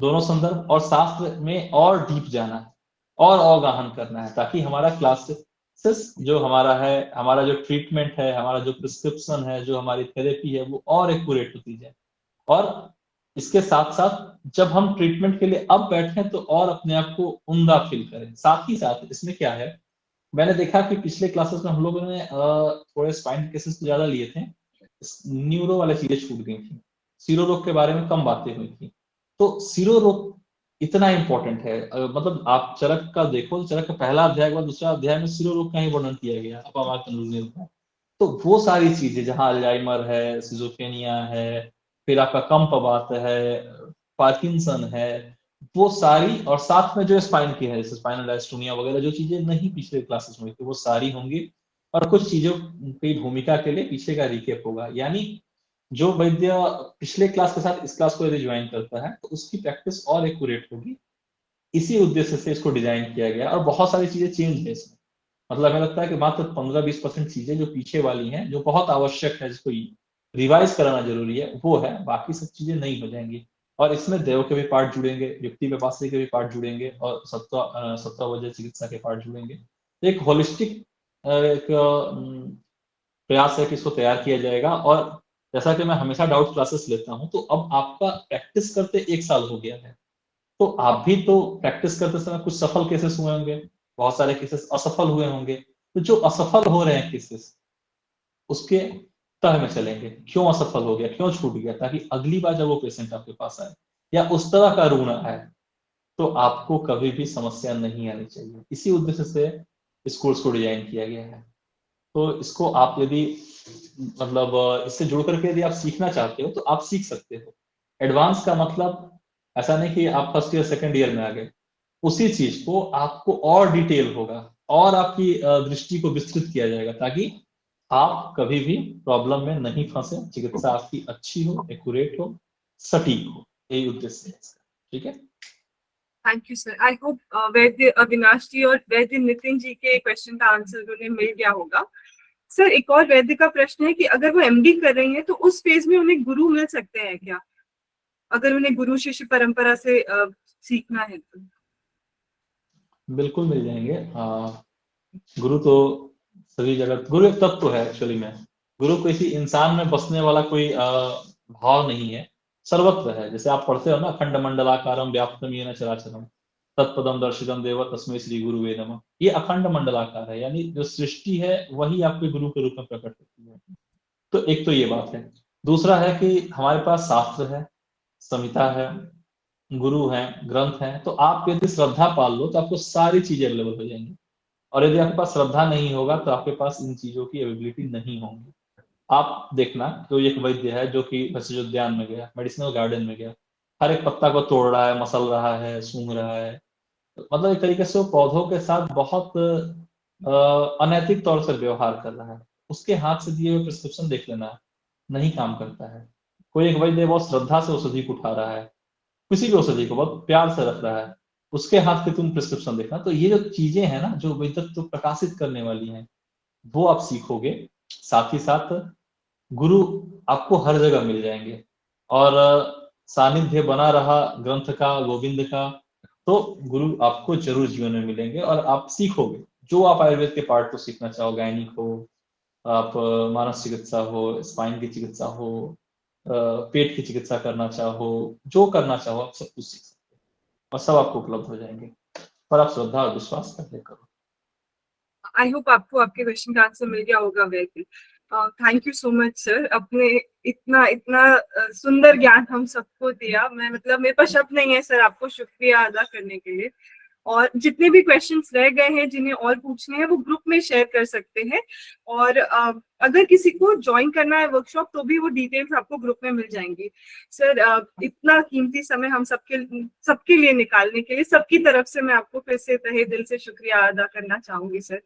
दोनों संदर्भ और शास्त्र में और डीप जाना है और अवगाहन करना है, ताकि हमारा क्लासेस जो हमारा है, हमारा जो ट्रीटमेंट है, हमारा जो प्रिस्क्रिप्शन है, जो हमारी थेरेपी है, वो और एक्यूरेट होती जाए। और इसके साथ साथ जब हम ट्रीटमेंट के लिए अब बैठे तो और अपने आप को उम्दा फील करें। साथ ही साथ इसमें क्या है, मैंने देखा कि पिछले क्लासेस में हम लोगों ने थोड़े स्पाइन केसेस तो ज्यादा लिए थे, न्यूरो वाले चीजें छूट गई थी, सीरो रोग के बारे में कम बातें हुई थी। तो सीरो रोग इतना इंपॉर्टेंट है, मतलब आप चरक का देखो, चरक का पहला अध्याय के बाद दूसरा अध्याय में सीरो रोग का ही वर्णन किया गया है। तो वो सारी चीजें जहां अल्जाइमर है, सिजोफ्रेनिया है, फिर आपका कंपवात है, पार्किंसन है, वो सारी, और साथ में जो स्पाइन की है जैसे स्पाइनल डायस्टोनिया वगैरह, जो चीजें नहीं पिछले क्लासेस में हुई थी वो सारी होंगी। और कुछ चीजों की भूमिका के लिए पीछे का रिकेप होगा। यानी जो वैद्य पिछले क्लास के साथ इस क्लास को यदि ज्वाइन करता है तो उसकी प्रैक्टिस और एक्यूरेट होगी। इसी उद्देश्य से इसको डिजाइन किया गया, और बहुत सारी चीजें चेंज है इसमें। मतलब हमें लगता है कि मात्र 15-20% चीजें जो पीछे वाली हैं, जो बहुत आवश्यक है, जिसको रिवाइज कराना जरूरी है, वो है, बाकी सब चीजें नहीं हो जाएंगी। और इसमें देव के भी पार्ट जुड़ेंगे, युक्ति व्यापाश्री के भी पार्ट जुड़ेंगे, और सत्तावजय चिकित्सा के पार्ट जुड़ेंगे। एक होलिस्टिक एक प्रयास है कि इसको तैयार किया जाएगा। और जैसा कि मैं हमेशा डाउट क्लासेस लेता हूं, तो अब आपका प्रैक्टिस करते 1 साल हो गया है, तो आप भी तो प्रैक्टिस करते समय कुछ सफल केसेस हुए होंगे, बहुत सारे केसेस असफल हुए होंगे। तो जो असफल हो रहे हैं केसेस, उसके तह में चलेंगे, क्यों असफल हो गया, क्यों छूट गया, ताकि अगली बार जब वो पेशेंट आपके पास आए या उस तरह का रुग्ण आए तो आपको कभी भी समस्या नहीं आनी चाहिए। इसी उद्देश्य से इस कोर्स को डिजाइन किया गया है। तो इसको आप यदि मतलब इससे जुड़ करके यदि आप सीखना चाहते हो तो आप सीख सकते हो। एडवांस का मतलब ऐसा नहीं कि आप फर्स्ट ईयर सेकंड ईयर में आ गए, उसी चीज को आपको और डिटेल होगा और आपकी दृष्टि को विस्तृत किया जाएगा, ताकि आप कभी भी प्रॉब्लम में नहीं फंसे, चिकित्सा आपकी अच्छी हो, एक्यूरेट हो, सटीक हो। यही उद्देश्य है इसका। ठीक है। Thank you sir. I hope वैद्य अविनाश जी और वैद्य नितिन जी के क्वेश्चन का आंसर उन्हें मिल गया होगा। सर, एक और वैद्य का प्रश्न है कि अगर वो एमडी कर रही हैं तो उस फेज में उन्हें गुरु मिल सकते हैं क्या, अगर उन्हें गुरु शिष्य परंपरा से सीखना है तो? बिल्कुल मिल जाएंगे। गुरु तो सभी जगह, गुरु एक तत्व है एक्चुअली में। गुरु किसी इंसान में बसने वाला कोई भाव नहीं है, सर्वत्र है। जैसे आप पढ़ते हो ना, अखंड मंडलाकारम व्याप्तम येन चराचरम तत्पदम दर्शितम देव तस्मै श्री गुरुवे नमः। ये अखंड मंडलाकार है, यानी जो सृष्टि है वही आपके गुरु के रूप में प्रकट होती है। तो एक तो ये बात है। दूसरा है कि हमारे पास शास्त्र है, संहिता है, गुरु हैं, ग्रंथ हैं। तो आप यदि श्रद्धा पाल लो तो आपको सारी चीजें अवेलेबल हो जाएंगी। और यदि आपके पास श्रद्धा नहीं होगा तो आपके पास इन चीजों की अवेबिलिटी नहीं होगी। आप देखना, कोई एक वैद्य है जो कि वैसे जो उद्यान में गया, मेडिसिनल गार्डन में गया, हर एक पत्ता को तोड़ रहा है, मसल रहा है, सूंघ रहा है, मतलब एक तरीके से वो पौधों के साथ बहुत अनैतिक तौर से व्यवहार कर रहा है। उसके हाथ से दिए हुए प्रिस्क्रिप्शन देख लेना, नहीं काम करता है। कोई एक वैद्य बहुत श्रद्धा से औषधि को उठा रहा है, किसी भी औषधि को बहुत प्यार से रख रहा है, उसके हाथ के तुम प्रिस्क्रिप्शन देखना। तो ये जो चीजें हैं ना, जो वैद्यत्व प्रकाशित करने वाली हैं, वो आप सीखोगे। साथ ही साथ गुरु आपको हर जगह मिल जाएंगे। और सानिध्य बना रहा ग्रंथ का, गोविंद का, तो गुरु आपको जरूर जीवन में मिलेंगे और आप सीखोगे जो आप आयुर्वेद के पार्ट को सीखना चाहो, गायनिक हो, आप मानस चिकित्सा हो, स्पाइन की चिकित्सा हो, पेट की चिकित्सा करना चाहो, जो करना चाहो आप सब कुछ सीख सकते हो और सब आपको उपलब्ध हो जाएंगे, पर आप श्रद्धा और विश्वास करके करो। आई होप आपको आपके क्वेश्चन का आंसर मिल गया होगा वैसे। Thank you so much sir, अपने इतना इतना सुंदर ज्ञान हम सबको दिया। मैं मतलब मेरे पास शब्द नहीं है सर आपको शुक्रिया अदा करने के लिए। और जितने भी क्वेश्चंस रह गए हैं जिन्हें और पूछने हैं वो ग्रुप में शेयर कर सकते हैं। और अगर किसी को ज्वाइन करना है वर्कशॉप तो भी वो डिटेल्स आपको ग्रुप में मिल जाएंगी। सर इतना कीमती समय हम सबके लिए निकालने के लिए सबकी तरफ से मैं आपको फिर से तहे दिल से शुक्रिया अदा करना चाहूंगी सर।